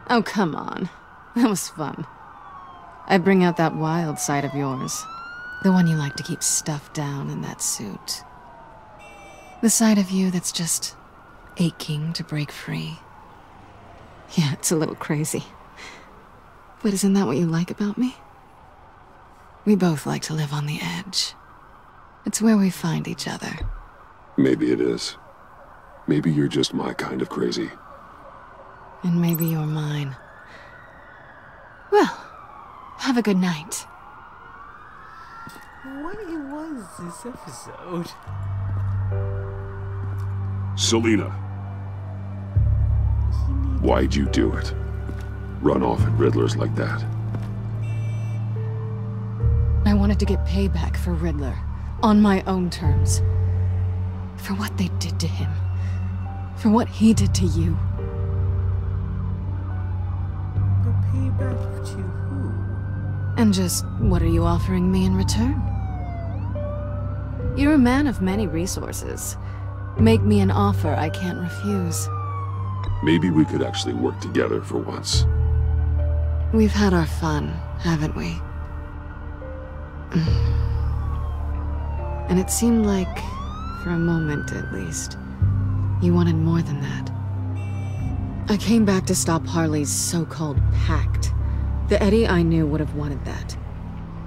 Oh, come on. That was fun. I bring out that wild side of yours. The one you like to keep stuffed down in that suit. The side of you that's just aching to break free. Yeah, it's a little crazy. But isn't that what you like about me? We both like to live on the edge. It's where we find each other. Maybe it is. Maybe you're just my kind of crazy. And maybe you're mine. Well, have a good night. What was this episode? Selina. Why'd you do it? Run off at Riddlers like that? I wanted to get payback for Riddler. On my own terms. For what they did to him. For what he did to you. But payback to who? And just, what are you offering me in return? You're a man of many resources. Make me an offer I can't refuse. Maybe we could actually work together for once. We've had our fun, haven't we? And it seemed like, for a moment at least, you wanted more than that. I came back to stop Harley's so-called pact. The Eddie I knew would have wanted that.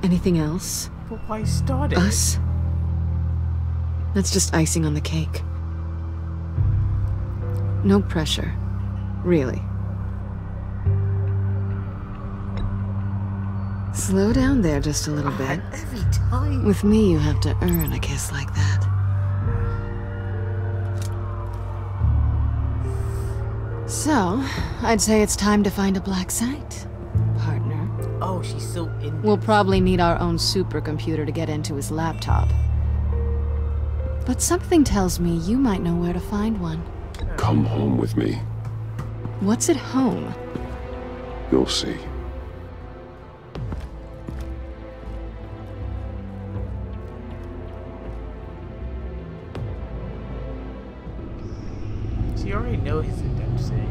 Anything else? But why start it? Us? That's just icing on the cake. No pressure. Really. Slow down there just a little bit. Every time. With me, you have to earn a kiss like that. So, I'd say it's time to find a black site, partner. Oh, she's so in. We'll probably need our own supercomputer to get into his laptop. But something tells me you might know where to find one. Come home with me. What's at home? You'll see. So you already know his identity.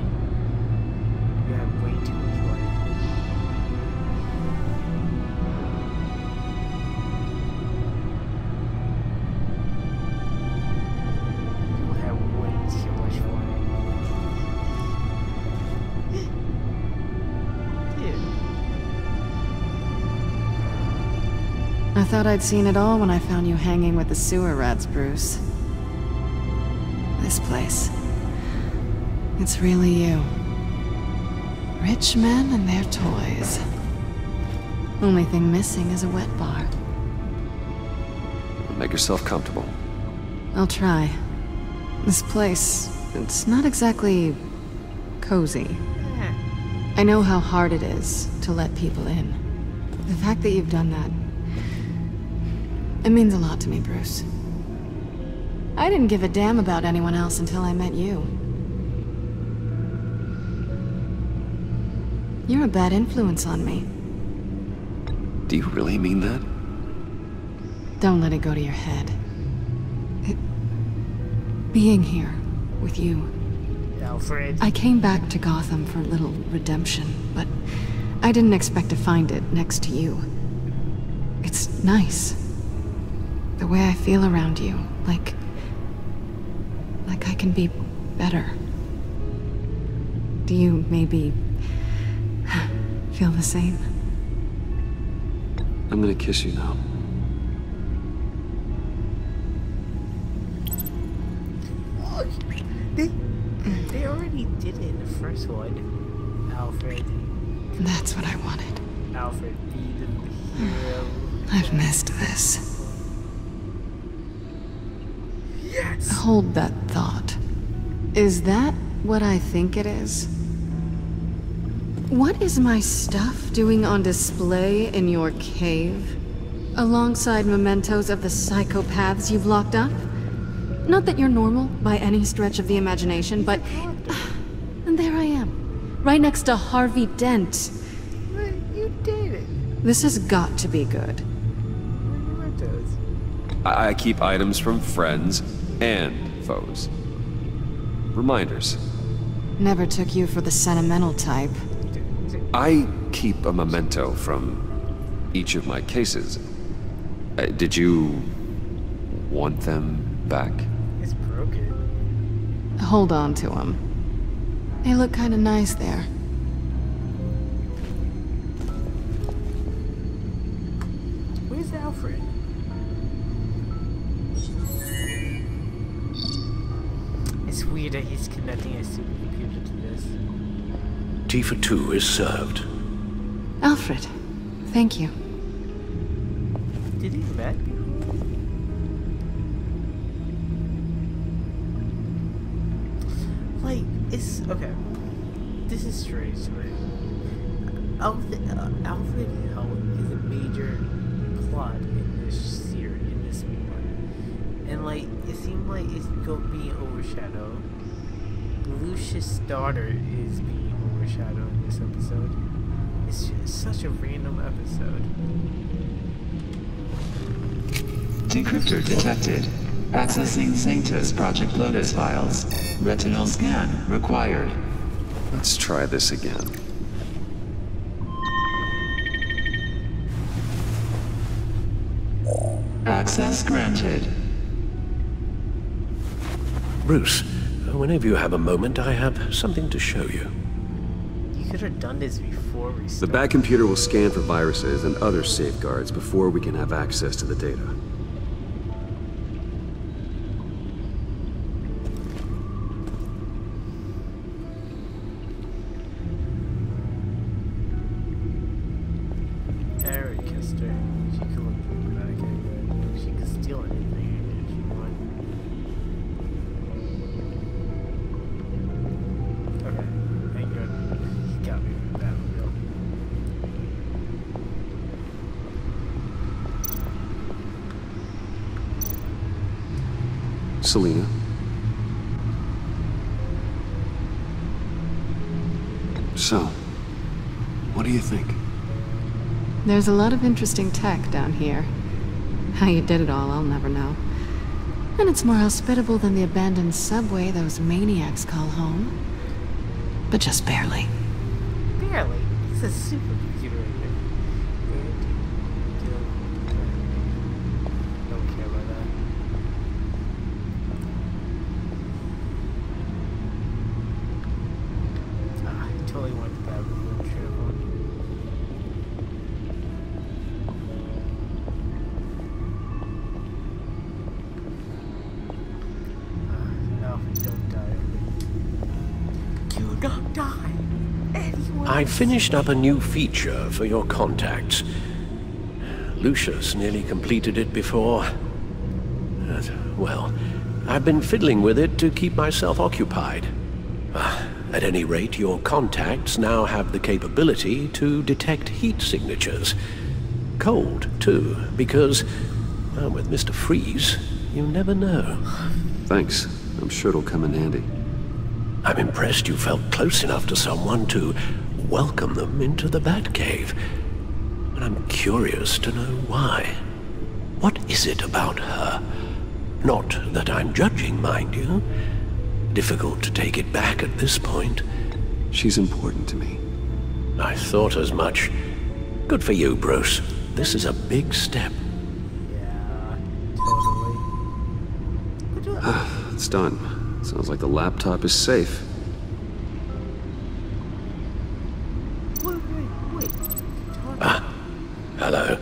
You have way too much work. You have way too much work. Dude. I thought I'd seen it all when I found you hanging with the sewer rats, Bruce. This place. It's really you. Rich men and their toys. Only thing missing is a wet bar. Make yourself comfortable. I'll try. This place, it's not exactly cozy. I know how hard it is to let people in. The fact that you've done that, it means a lot to me, Bruce. I didn't give a damn about anyone else until I met you. You're a bad influence on me. Do you really mean that? Don't let it go to your head. Being here with you. Alfred. I came back to Gotham for a little redemption, but I didn't expect to find it next to you. It's nice. The way I feel around you, like I can be better. Do you maybe feel the same? I'm gonna kiss you now. They already did it in the first one. Alfred. That's what I wanted. Alfred, be the hero. I've missed this. Yes! Hold that thought. Is that what I think it is? What is my stuff doing on display in your cave? Alongside mementos of the psychopaths you've locked up? Not that you're normal by any stretch of the imagination, but... and there I am. Right next to Harvey Dent. You did it. This has got to be good. I keep items from friends and foes. Reminders. Never took you for the sentimental type. I keep a memento from each of my cases. Did you want them back? It's broken. Hold on to them. They look kind of nice there. Where's Alfred? It's weird that he's connecting a supercomputer to this. Tea for two is served. Alfred, thank you. Did he met before? Like, it's okay. This is strange to me. Alfred is a major plot in this series, in this one, and like it seemed like it's being overshadowed. Lucius' daughter is being overshadowed in this episode. It's just such a random episode. Decryptor detected. Accessing Sanctus Project Lotus files. Retinal scan required. Let's try this again. Access granted. Bruce, whenever you have a moment, I have something to show you. You could have done this before we The started. Bat computer will scan for viruses and other safeguards before we can have access to the data. Selina. So, what do you think? There's a lot of interesting tech down here. How you did it all, I'll never know. And it's more hospitable than the abandoned subway those maniacs call home. But just barely. Barely. It's a supercomputer right there. Don't care about that. I totally went to that room trip. I finished up a new feature for your contacts. Lucius nearly completed it before. Well, I've been fiddling with it to keep myself occupied. At any rate, your contacts now have the capability to detect heat signatures. Cold, too, because, with Mr. Freeze, you never know. Thanks. I'm sure it'll come in handy. I'm impressed you felt close enough to someone to welcome them into the Batcave. But I'm curious to know why. What is it about her? Not that I'm judging, mind you. Difficult to take it back at this point. She's important to me. I thought as much. Good for you, Bruce. This is a big step. Yeah, totally. It's done. Sounds like the laptop is safe. Wait. Hello.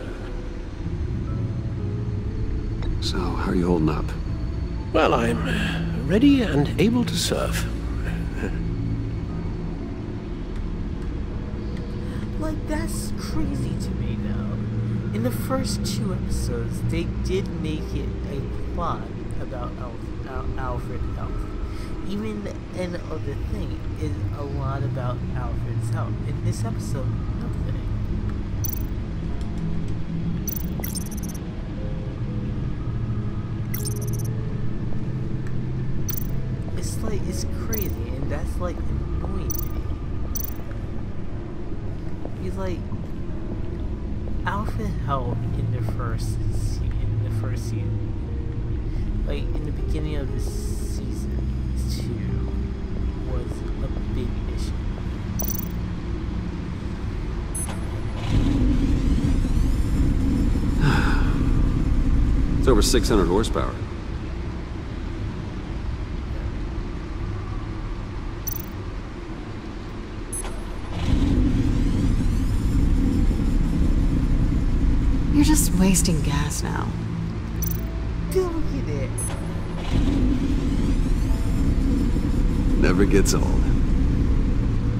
So, how are you holding up? Well, I'm ready and able to serve. Like, that's crazy to me now. In the first 2 episodes, they did make it a plot about Alfred health. Even an other thing is a lot about Alfred's health. In this episode, nothing. It's like, it's crazy, and that's like annoying me. He's like, Alfred health in the first season, like in the beginning of this season 2, was a big issue. It's over 600 horsepower. You're just wasting gas now. Look at it. Never gets old.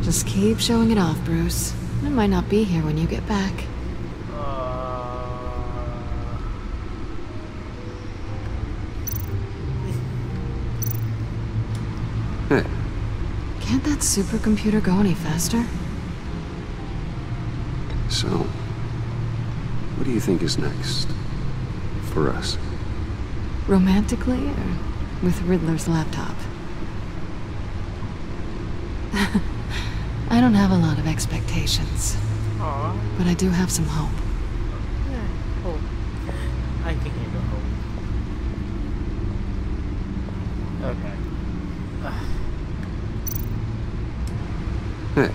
Just keep showing it off, Bruce. I might not be here when you get back. Hey. Can't that supercomputer go any faster? So, what do you think is next? For us? Romantically, or with Riddler's laptop? I don't have a lot of expectations. Aww. But I do have some hope. Yeah, hope. I can handle hope. Okay. Hey.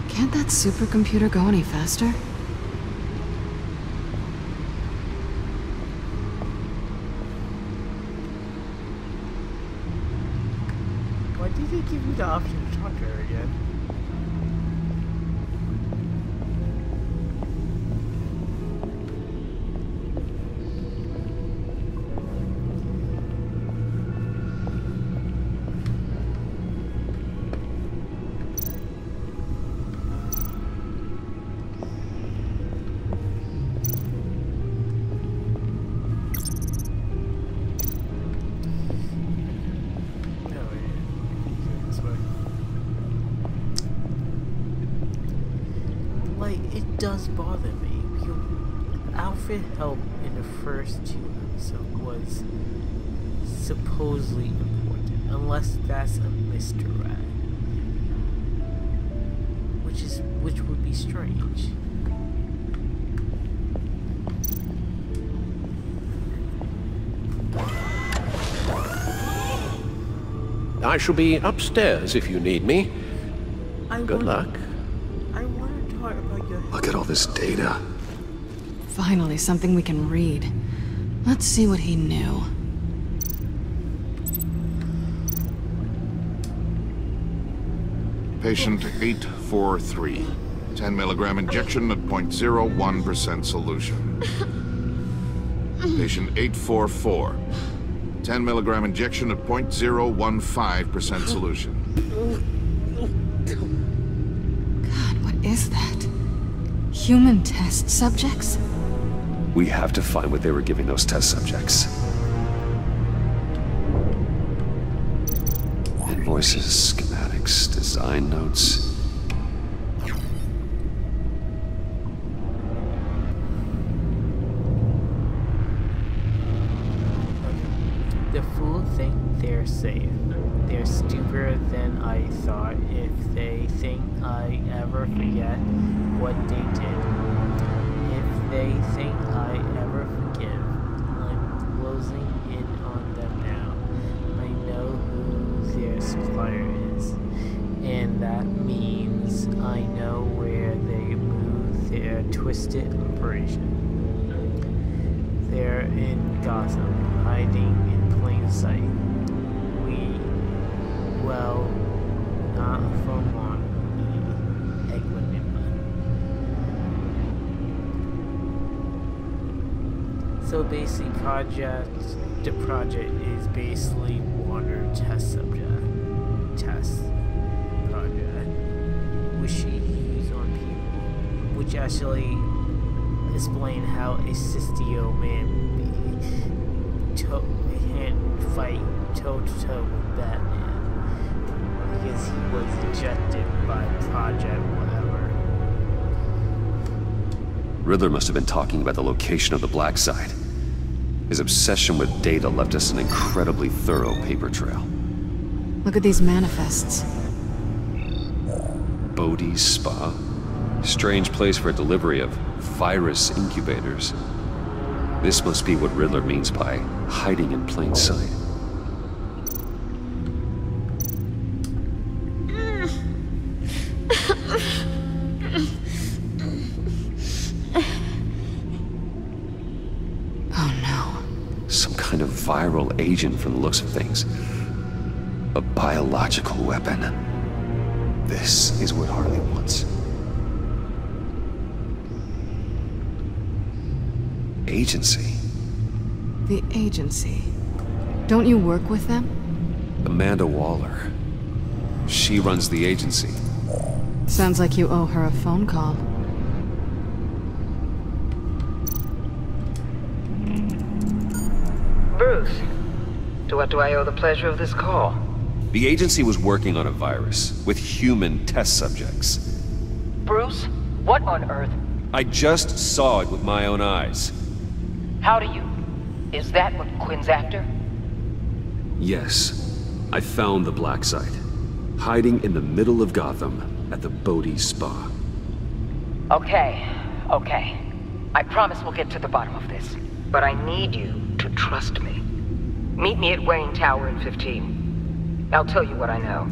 Can't that supercomputer go any faster? Why did they give you the option to talk to her again? It does bother me. Alfred help in the first 2 episodes was supposedly important, unless that's a misdirect, which would be strange. I shall be upstairs if you need me. Good luck. Look at all this data. Finally, something we can read. Let's see what he knew. Patient 843. 10 milligram injection at 0.01% solution. Patient 844. 10 milligram injection at 0.015% solution. Human test subjects? We have to find what they were giving those test subjects. Invoices, schematics, design notes. The fool think they're safe. They're stupider than I thought if they think I ever forget what they did. If they think I ever forgive, I'm closing in on them now. I know who their supplier is, and that means I know where they move their twisted operation. They're in Gotham, hiding in plain sight. Well, not for long, equanimity. So basically, the project is basically water test project, which she used on people, which actually explain how a 60-year-old man can't fight toe-to-toe with Batman. Because he was ejected by Project whatever. Riddler must have been talking about the location of the Black Site. His obsession with data left us an incredibly thorough paper trail. Look at these manifests. Bodhi's Spa? Strange place for a delivery of virus incubators. This must be what Riddler means by hiding in plain sight. Viral agent from the looks of things. A biological weapon. This is what Harley wants. Agency. The agency. Don't you work with them? Amanda Waller. She runs the agency. Sounds like you owe her a phone call. Bruce, to what do I owe the pleasure of this call? The agency was working on a virus with human test subjects. Bruce, what on earth? I just saw it with my own eyes. How do you? Is that what Quinn's after? Yes. I found the Black Site. Hiding in the middle of Gotham at the Bodhi Spa. Okay. I promise we'll get to the bottom of this. But I need you to trust me. Meet me at Wayne Tower in 15. I'll tell you what I know.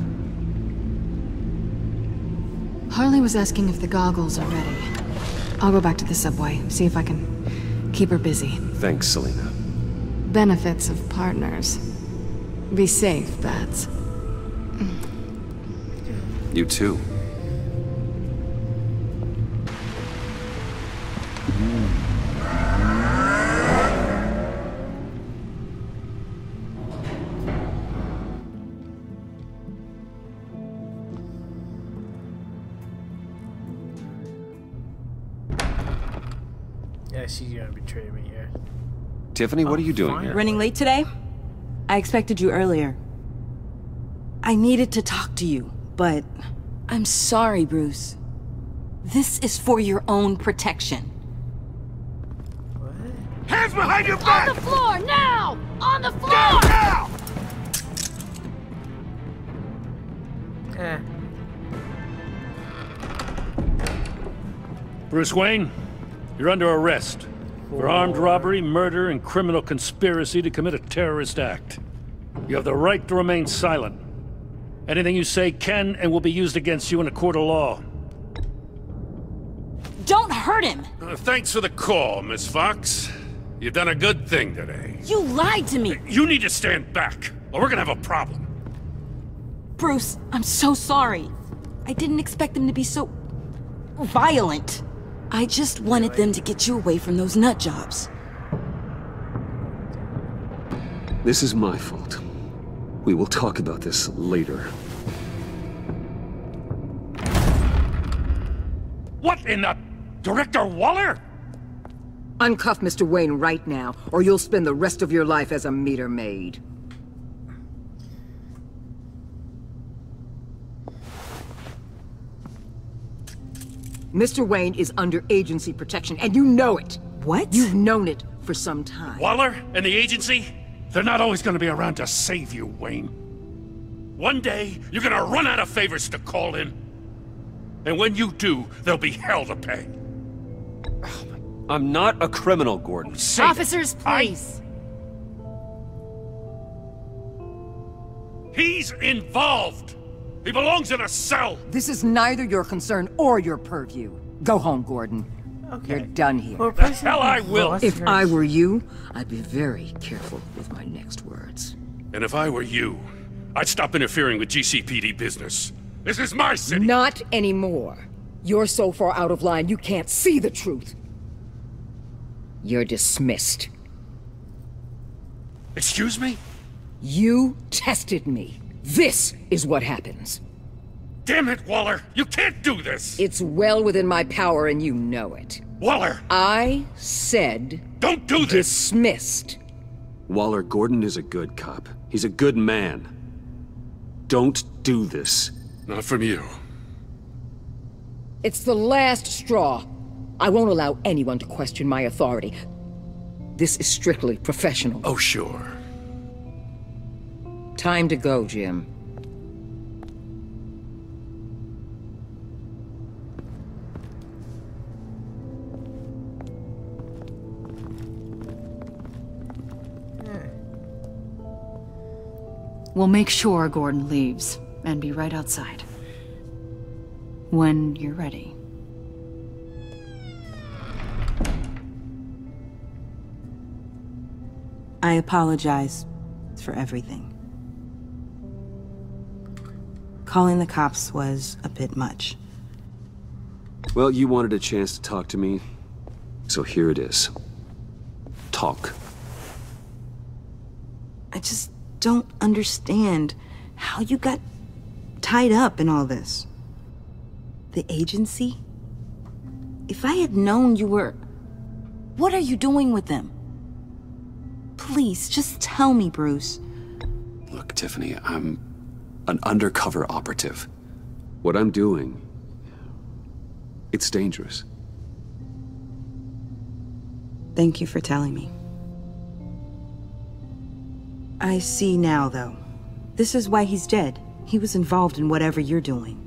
Harley was asking if the goggles are ready. I'll go back to the subway, see if I can keep her busy. Thanks, Selina. Benefits of partners. Be safe, Bats. You too. Yeah, she's gonna betray me here. Tiffany, what are you doing here? Running late today? I expected you earlier. I needed to talk to you, but I'm sorry, Bruce. This is for your own protection. What? Hands behind your back! On the floor, now! On the floor! Down, now! Bruce Wayne, you're under arrest for armed robbery, murder, and criminal conspiracy to commit a terrorist act. You have the right to remain silent. Anything you say can and will be used against you in a court of law. Don't hurt him! Thanks for the call, Miss Fox. You've done a good thing today. You lied to me! You need to stand back, or we're gonna have a problem. Bruce, I'm so sorry. I didn't expect them to be so violent. I just wanted them to get you away from those nut jobs. This is my fault. We will talk about this later. What in the... Director Waller? Uncuff Mr. Wayne right now, or you'll spend the rest of your life as a meter maid. Mr. Wayne is under agency protection, and you know it. What? You've known it for some time. Waller and the agency? They're not always gonna be around to save you, Wayne. One day, you're gonna run out of favors to call in. And when you do, there'll be hell to pay. I'm not a criminal, Gordon. Officers, please. He's involved! He belongs in a cell! This is neither your concern or your purview. Go home, Gordon. Okay. You're done here. The hell I will! If I were you, I'd be very careful with my next words. And if I were you, I'd stop interfering with GCPD business. This is my city! Not anymore. You're so far out of line, you can't see the truth. You're dismissed. Excuse me? You tested me. This is what happens. Damn it, Waller! You can't do this! It's well within my power and you know it. Waller! I said... Don't do this! Dismissed. Waller, Gordon is a good cop. He's a good man. Don't do this. Not from you. It's the last straw. I won't allow anyone to question my authority. This is strictly professional. Oh, sure. Time to go, Jim. We'll make sure Gordon leaves, and be right outside. When you're ready. I apologize for everything. Calling the cops was a bit much. Well, you wanted a chance to talk to me, so here it is. Talk. I just don't understand how you got tied up in all this. The agency? If I had known you were... What are you doing with them? Please, just tell me, Bruce. Look, Tiffany, I'm an undercover operative. What I'm doing, it's dangerous. Thank you for telling me. I see now, though. This is why he's dead. He was involved in whatever you're doing.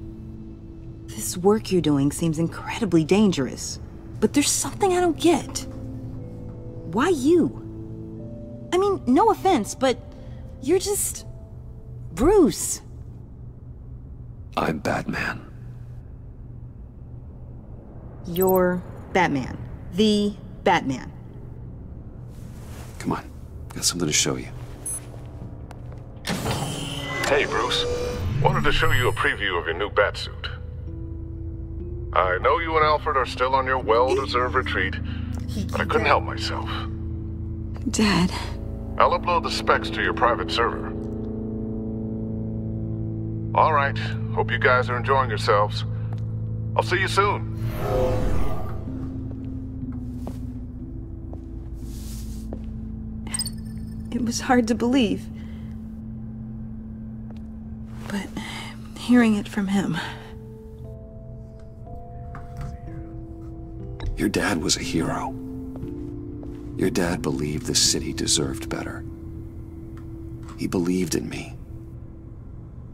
This work you're doing seems incredibly dangerous. But there's something I don't get. Why you? I mean, no offense, but you're just... Bruce. I'm Batman. You're Batman. The Batman. Come on, got something to show you. Hey, Bruce. Wanted to show you a preview of your new batsuit. I know you and Alfred are still on your well-deserved retreat, but I couldn't help myself. Dad. I'll upload the specs to your private server. All right. Hope you guys are enjoying yourselves. I'll see you soon. It was hard to believe. But hearing it from him... Your dad was a hero. Your dad believed the city deserved better. He believed in me.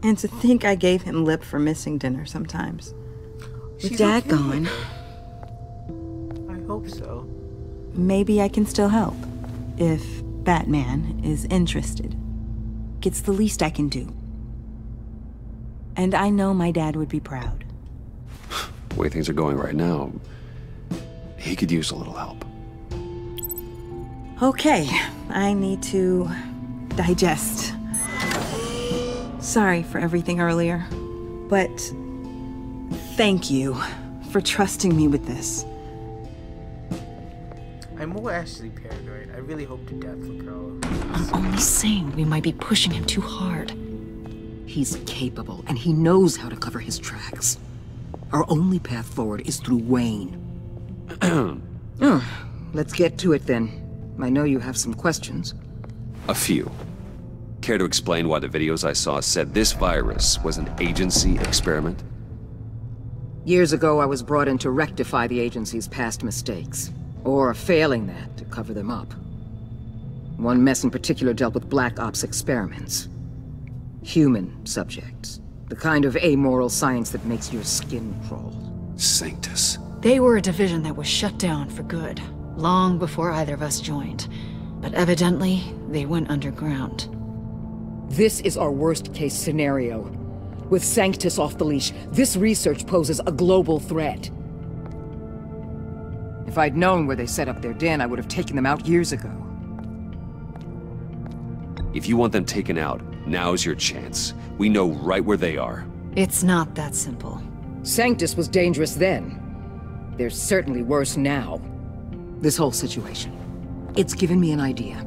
And to think I gave him lip for missing dinner sometimes. With Dad gone... I hope so. Maybe I can still help. If Batman is interested. It's the least I can do. And I know my dad would be proud. The way things are going right now, he could use a little help. Okay, I need to digest. Sorry for everything earlier, but thank you for trusting me with this. I'm more actually paranoid. I really hope to death for Carlo. I'm only saying we might be pushing him too hard. He's capable, and he knows how to cover his tracks. Our only path forward is through Wayne. Let's get to it then. I know you have some questions. A few. Care to explain why the videos I saw said this virus was an agency experiment? Years ago, I was brought in to rectify the agency's past mistakes. Or failing that, to cover them up. One mess in particular dealt with Black Ops experiments. Human subjects. The kind of amoral science that makes your skin crawl. Sanctus. They were a division that was shut down for good, long before either of us joined. But evidently, they went underground. This is our worst-case scenario. With Sanctus off the leash, this research poses a global threat. If I'd known where they set up their den, I would have taken them out years ago. If you want them taken out, now's your chance. We know right where they are. It's not that simple. Sanctus was dangerous then. They're certainly worse now. This whole situation, it's given me an idea.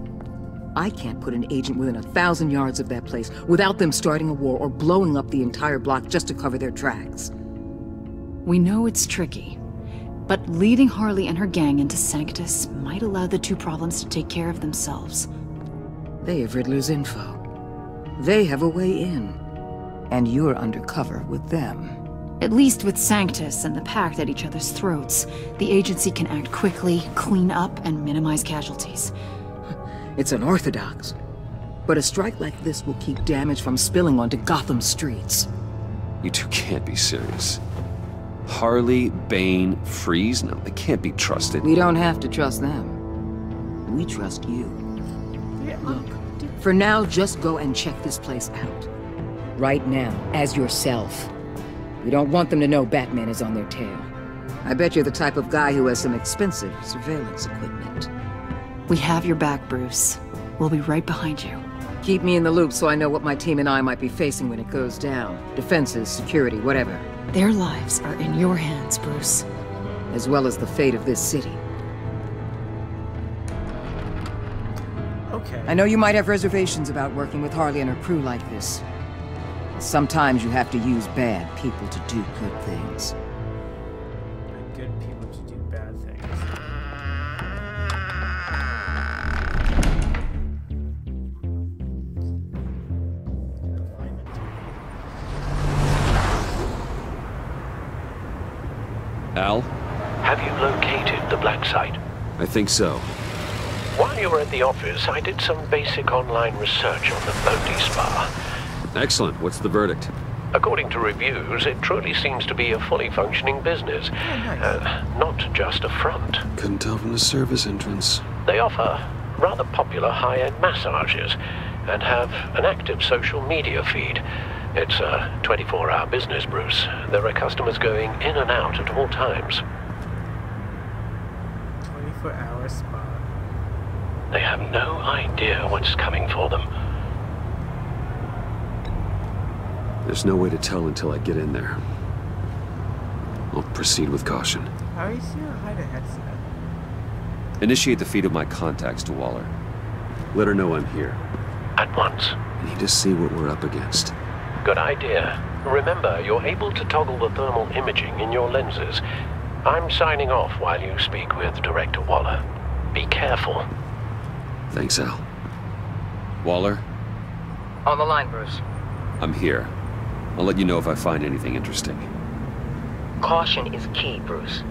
I can't put an agent within 1,000 yards of that place without them starting a war or blowing up the entire block just to cover their tracks. We know it's tricky, but leading Harley and her gang into Sanctus might allow the two problems to take care of themselves. They have Riddler's info. They have a way in. And you're undercover with them. At least with Sanctus and the Pact at each other's throats, the agency can act quickly, clean up, and minimize casualties. It's unorthodox. But a strike like this will keep damage from spilling onto Gotham streets. You two can't be serious. Harley, Bane, Freeze? No, they can't be trusted. We don't have to trust them. We trust you. Look, for now, just go and check this place out. Right now, as yourself. We don't want them to know Batman is on their tail. I bet you're the type of guy who has some expensive surveillance equipment. We have your back, Bruce. We'll be right behind you. Keep me in the loop so I know what my team and I might be facing when it goes down. Defenses, security, whatever. Their lives are in your hands, Bruce. As well as the fate of this city. Okay. I know you might have reservations about working with Harley and her crew like this. Sometimes you have to use bad people to do good things. Good people to do bad things. Al? Have you located the black site? I think so. While you were at the office, I did some basic online research on the Bodhi Spa. Excellent. What's the verdict? According to reviews, it truly seems to be a fully functioning business. Not just a front. Couldn't tell from the service entrance. They offer rather popular high-end massages and have an active social media feed. It's a 24-hour business, Bruce. There are customers going in and out at all times. 24-hour spa. They have no idea what's coming for them. There's no way to tell until I get in there. I'll proceed with caution. How is your hide a headset? Initiate the feed of my contacts to Waller. Let her know I'm here. At once. I need to see what we're up against. Good idea. Remember, you're able to toggle the thermal imaging in your lenses. I'm signing off while you speak with Director Waller. Be careful. Thanks, Al. Waller? On the line, Bruce. I'm here. I'll let you know if I find anything interesting. Caution is key, Bruce.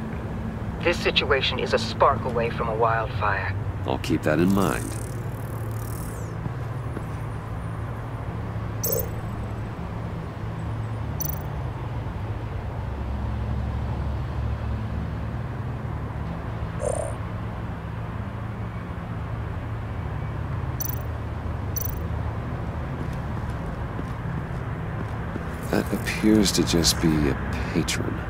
This situation is a spark away from a wildfire. I'll keep that in mind. That appears to just be a patron.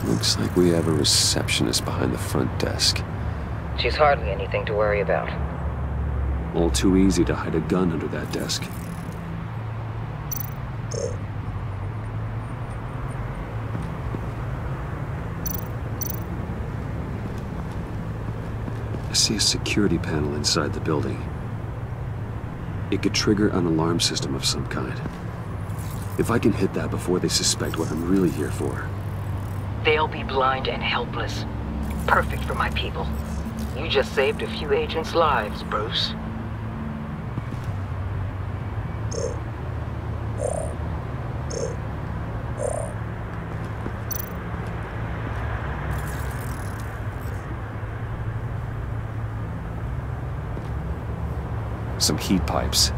Looks like we have a receptionist behind the front desk. She's hardly anything to worry about. All too easy to hide a gun under that desk. I see a security panel inside the building. It could trigger an alarm system of some kind. If I can hit that before they suspect what I'm really here for. They'll be blind and helpless. Perfect for my people. You just saved a few agents' lives, Bruce. Some heat pipes.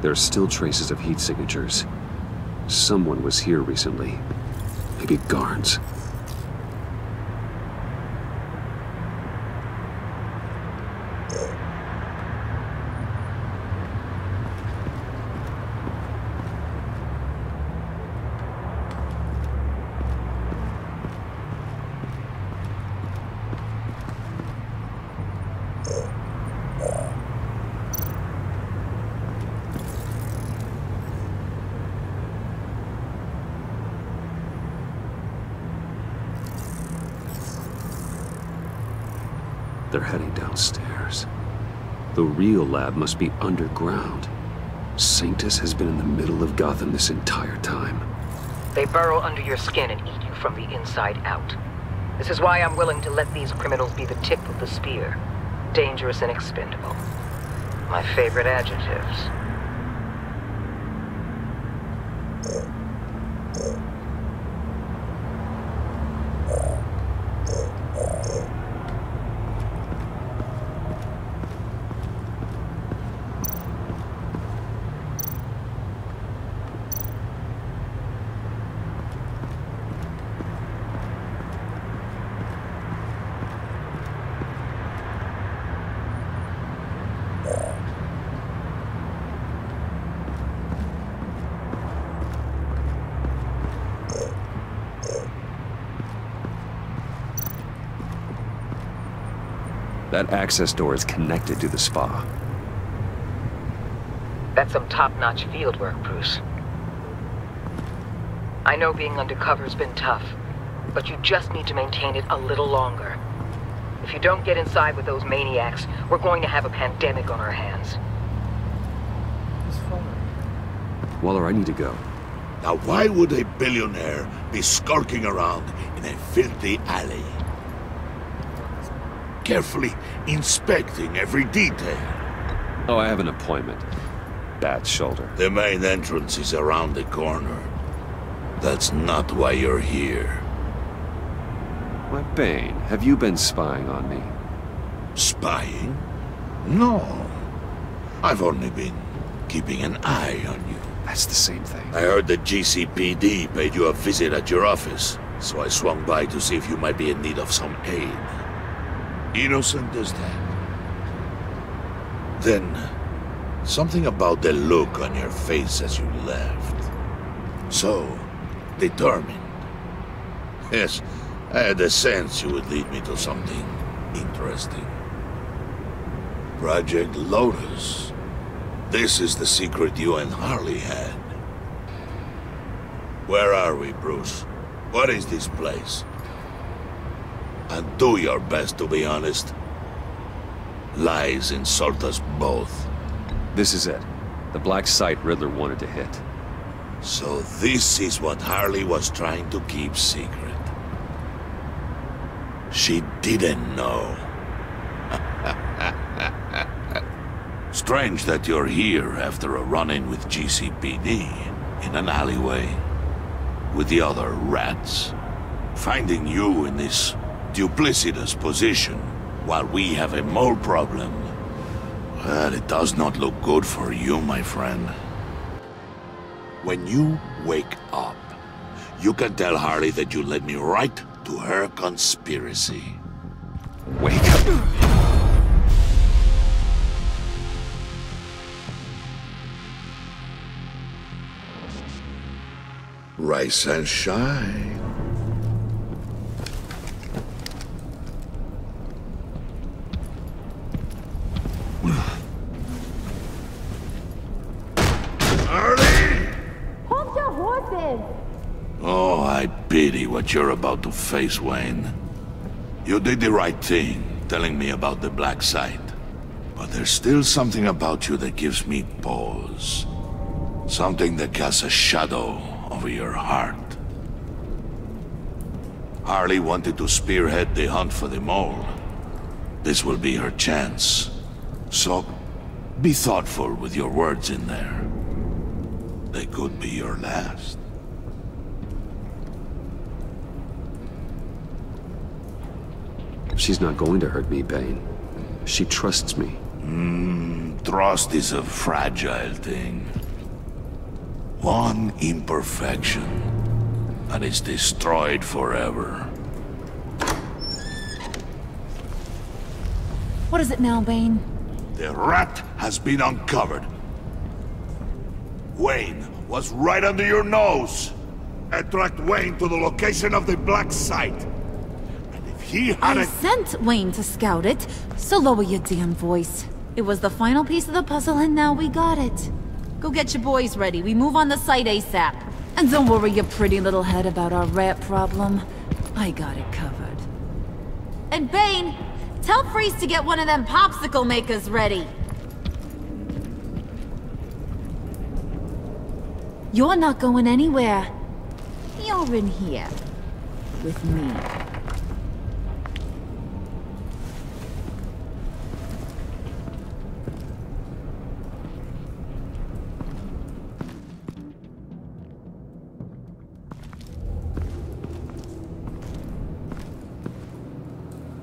There are still traces of heat signatures. Someone was here recently. Maybe guards. They're heading downstairs. The real lab must be underground. Sanctus has been in the middle of Gotham this entire time. They burrow under your skin and eat you from the inside out. This is why I'm willing to let these criminals be the tip of the spear. Dangerous and expendable. My favorite adjectives. That access door is connected to the spa. That's some top-notch fieldwork, Bruce. I know being undercover's been tough, but you just need to maintain it a little longer. If you don't get inside with those maniacs, we're going to have a pandemic on our hands. Waller, I need to go. Now why would a billionaire be skulking around in a filthy alley? Carefully inspecting every detail. Oh, I have an appointment. Bad shoulder. The main entrance is around the corner. That's not why you're here. Why, Bane, have you been spying on me? Spying? No. I've only been keeping an eye on you. That's the same thing. I heard the GCPD paid you a visit at your office, so I swung by to see if you might be in need of some aid. Innocent as that. Then, something about the look on your face as you left. So, determined. Yes, I had a sense you would lead me to something interesting. Project Lotus. This is the secret you and Harley had. Where are we, Bruce? What is this place? And do your best to be honest. Lies insult us both. This is it. The black site Riddler wanted to hit. So this is what Harley was trying to keep secret. She didn't know. Strange that you're here after a run-in with GCPD in an alleyway with the other rats. Finding you in this duplicitous position while we have a mole problem. Well, it does not look good for you, my friend. When you wake up, you can tell Harley that you led me right to her conspiracy. Wake up. Rise and shine. pity what you're about to face, Wayne. You did the right thing, telling me about the black site. But there's still something about you that gives me pause. Something that casts a shadow over your heart. Harley wanted to spearhead the hunt for the mole. This will be her chance. So, be thoughtful with your words in there. They could be your last. She's not going to hurt me, Bane. She trusts me. Trust is a fragile thing. One imperfection, and it's destroyed forever. What is it now, Bane? The rat has been uncovered. Wayne was right under your nose. I tracked Wayne to the location of the black site. And if he had I sent Wayne to scout it, so lower your damn voice. It was the final piece of the puzzle and now we got it. Go get your boys ready. We move on the site ASAP. And don't worry your pretty little head about our rat problem. I got it covered. And Bane, tell Freeze to get one of them popsicle makers ready. You're not going anywhere. You're in here. With me.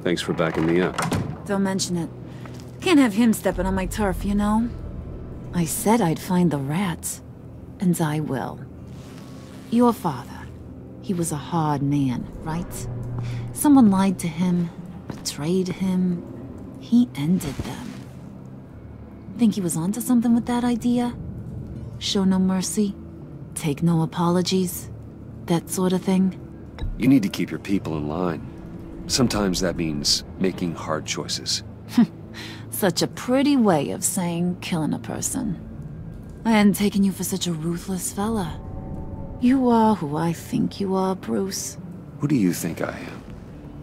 Thanks for backing me up. Don't mention it. Can't have him stepping on my turf, you know? I said I'd find the rats. And I will. Your father. He was a hard man, right? Someone lied to him, betrayed him. He ended them. Think he was onto something with that idea? Show no mercy? Take no apologies? That sort of thing? You need to keep your people in line. Sometimes that means making hard choices. Such a pretty way of saying killing a person. I hadn't taken you for such a ruthless fella. You are who I think you are, Bruce. Who do you think I am?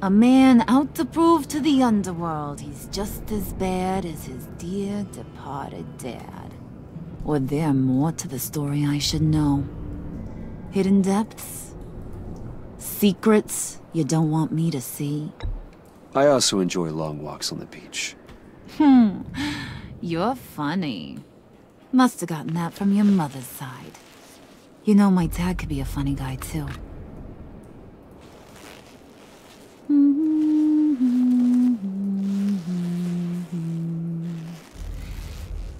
A man out to prove to the underworld he's just as bad as his dear departed dad. Or there more to the story I should know. Hidden depths? Secrets you don't want me to see? I also enjoy long walks on the beach. You're funny. Must have gotten that from your mother's side. You know my dad could be a funny guy, too.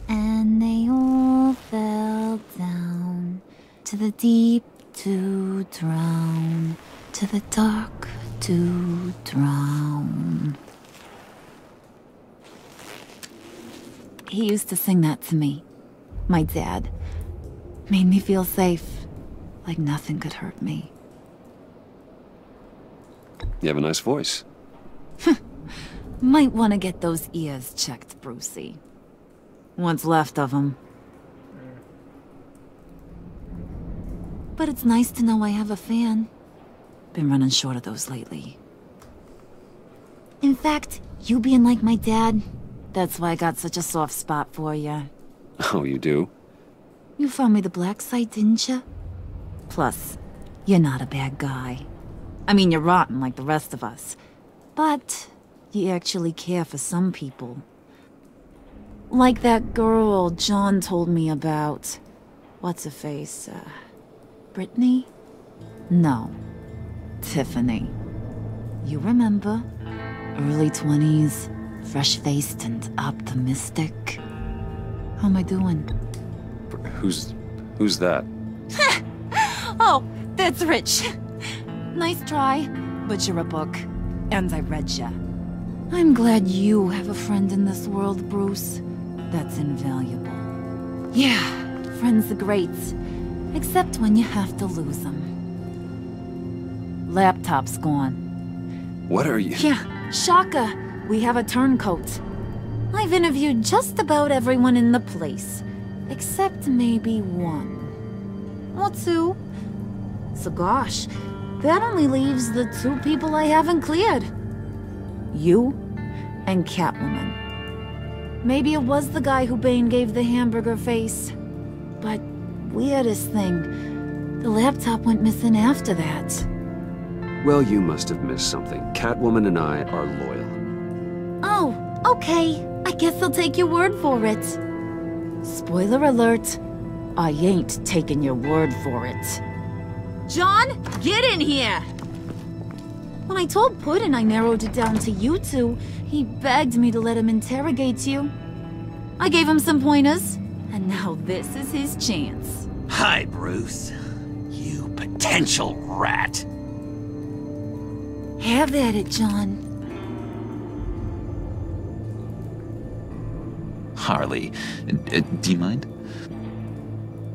And they all fell down to the deep to drown, to the dark to drown. He used to sing that to me. My dad. Made me feel safe. Like nothing could hurt me. You have a nice voice. Might want to get those ears checked, Brucey. What's left of them. But it's nice to know I have a fan. Been running short of those lately. In fact, you being like my dad, that's why I got such a soft spot for you. Oh, you do? You found me the black site, didn't you? Plus, you're not a bad guy. I mean, you're rotten like the rest of us. But you actually care for some people. Like that girl John told me about. What's her face? Brittany? No. Tiffany. You remember? Early 20s, fresh-faced and optimistic. How am I doing? Who's that? Oh, that's Rich. Nice try, but you're a book. And I read ya. I'm glad you have a friend in this world, Bruce. That's invaluable. Yeah, friends are great. Except when you have to lose them. Laptop's gone. What are you? Yeah, Shaka. We have a turncoat. I've interviewed just about everyone in the place. Except maybe one. Or two. So gosh, That only leaves the two people I haven't cleared. You and Catwoman. Maybe it was the guy who Bane gave the hamburger face. But weirdest thing, the laptop went missing after that. Well, you must have missed something. Catwoman and I are loyal. Oh, okay. I guess I'll take your word for it. Spoiler alert, I ain't taking your word for it. John, get in here! When I told Puddin' I narrowed it down to you two, he begged me to let him interrogate you. I gave him some pointers, and now this is his chance. Hi, Bruce. You potential rat. Have at it, John. Harley, do you mind?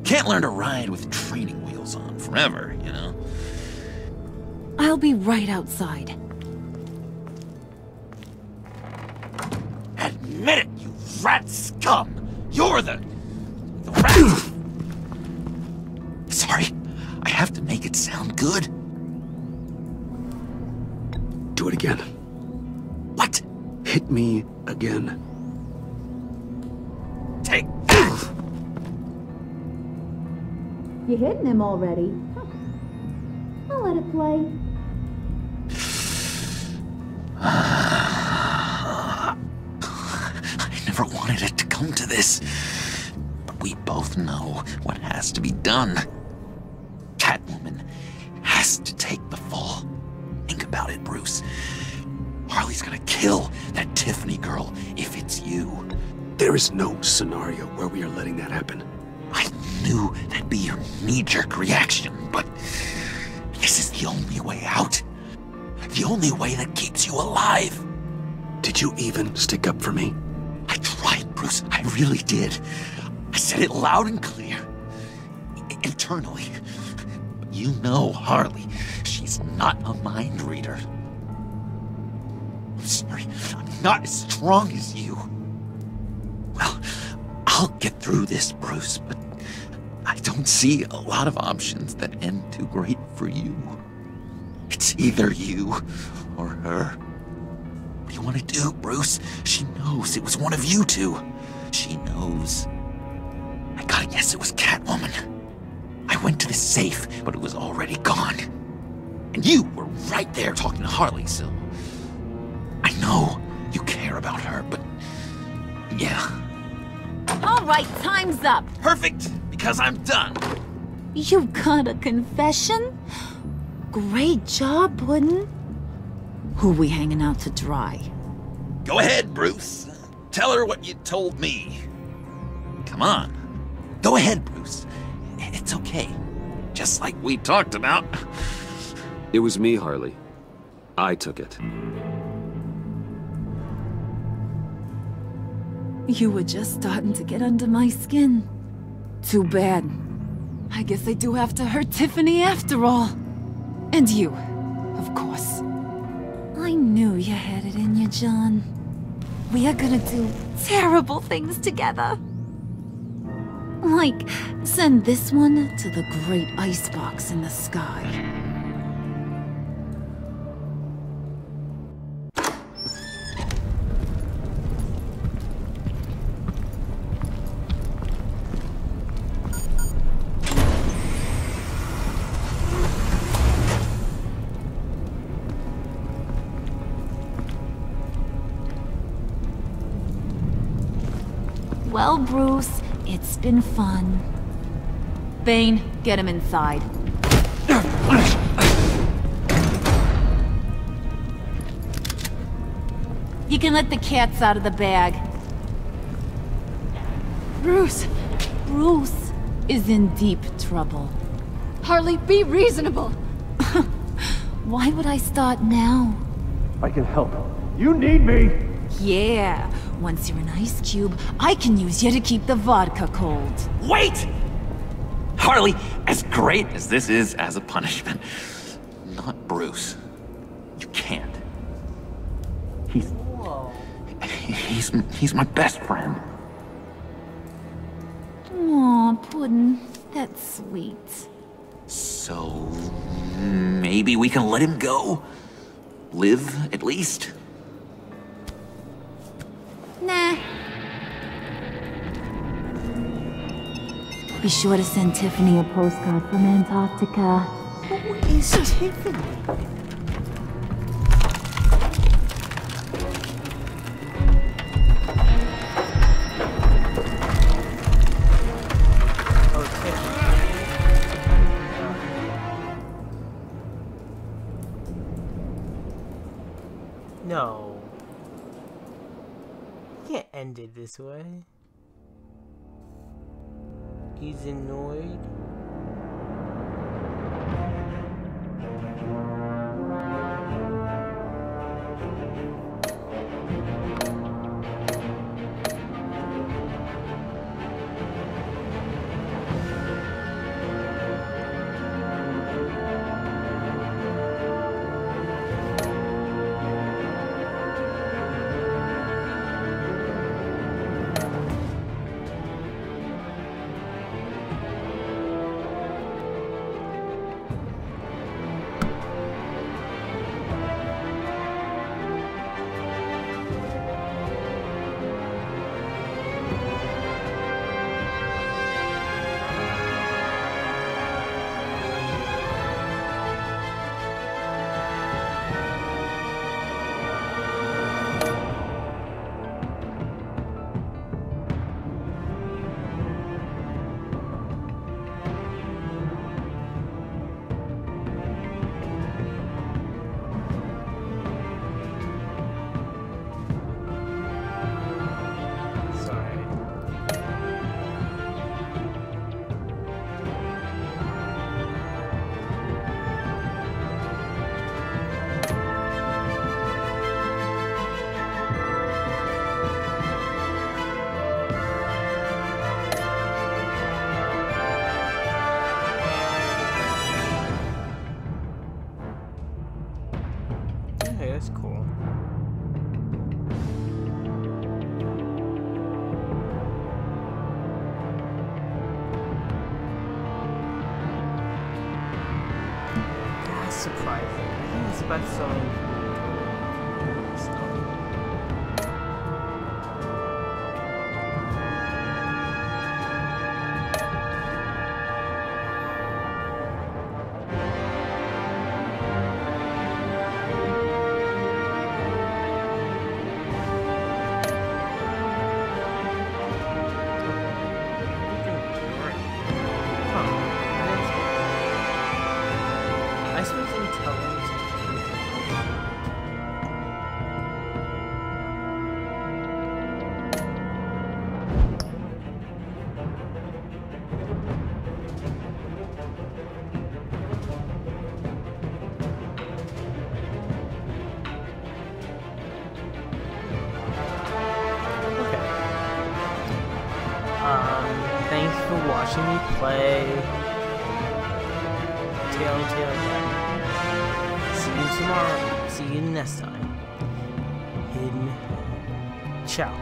Can't learn to ride with training wheels on forever, you know? I'll be right outside. Admit it, you rat scum! You're the rat! Sorry, I have to make it sound good. Do it again. What? Hit me again. Take that! You hitting him already? I'll let it play. I never wanted it to come to this. But we both know what has to be done. Catwoman has to take the fall. Think about it, Bruce. Harley's gonna kill that Tiffany girl if it's you. There is no scenario where we are letting that happen. I knew that'd be your knee-jerk reaction, but this is the only way out. The only way that keeps you alive. Did you even stick up for me? I tried, Bruce. I really did. I said it loud and clear. Internally. But you know Harley. She's not a mind reader. I'm sorry. I'm not as strong as you. Well, I'll get through this, Bruce, but I don't see a lot of options that end too great for you. It's either you or her. What do you want to do, Bruce? She knows it was one of you two. She knows. I gotta guess it was Catwoman. I went to the safe, but it was already gone. And you were right there talking to Harley, so... I know you care about her, but... yeah. All right, time's up. Perfect, because I'm done. You got a confession? Great job, Puddin'. Who we hanging out to dry? Go ahead, Bruce. Tell her what you told me. Come on. Go ahead, Bruce. It's okay. Just like we talked about. It was me, Harley. I took it. You were just starting to get under my skin. Too bad. I guess I do have to hurt Tiffany after all. And you, of course. I knew you had it in you, John. We are gonna do terrible things together. Like, send this one to the great icebox in the sky. Well, Bruce, it's been fun. Bane, get him inside. You can let the cats out of the bag. Bruce! Bruce is in deep trouble. Harley, be reasonable! Why would I start now? I can help. You need me! Yeah, once you're an ice cube, I can use you to keep the vodka cold. Wait! Harley, as great as this is as a punishment, not Bruce. You can't. He's my best friend. Aw, Puddin', that's sweet. So... maybe we can let him go? Live, at least? Nah. Be sure to send Tiffany a postcard from Antarctica. Who is Tiffany? No. You can't end it this way. He's annoyed. Hey, that's cool. That's surprising. I didn't expect something. Thanks for watching me play Teletale Batman. See you tomorrow. See you next time. Ciao.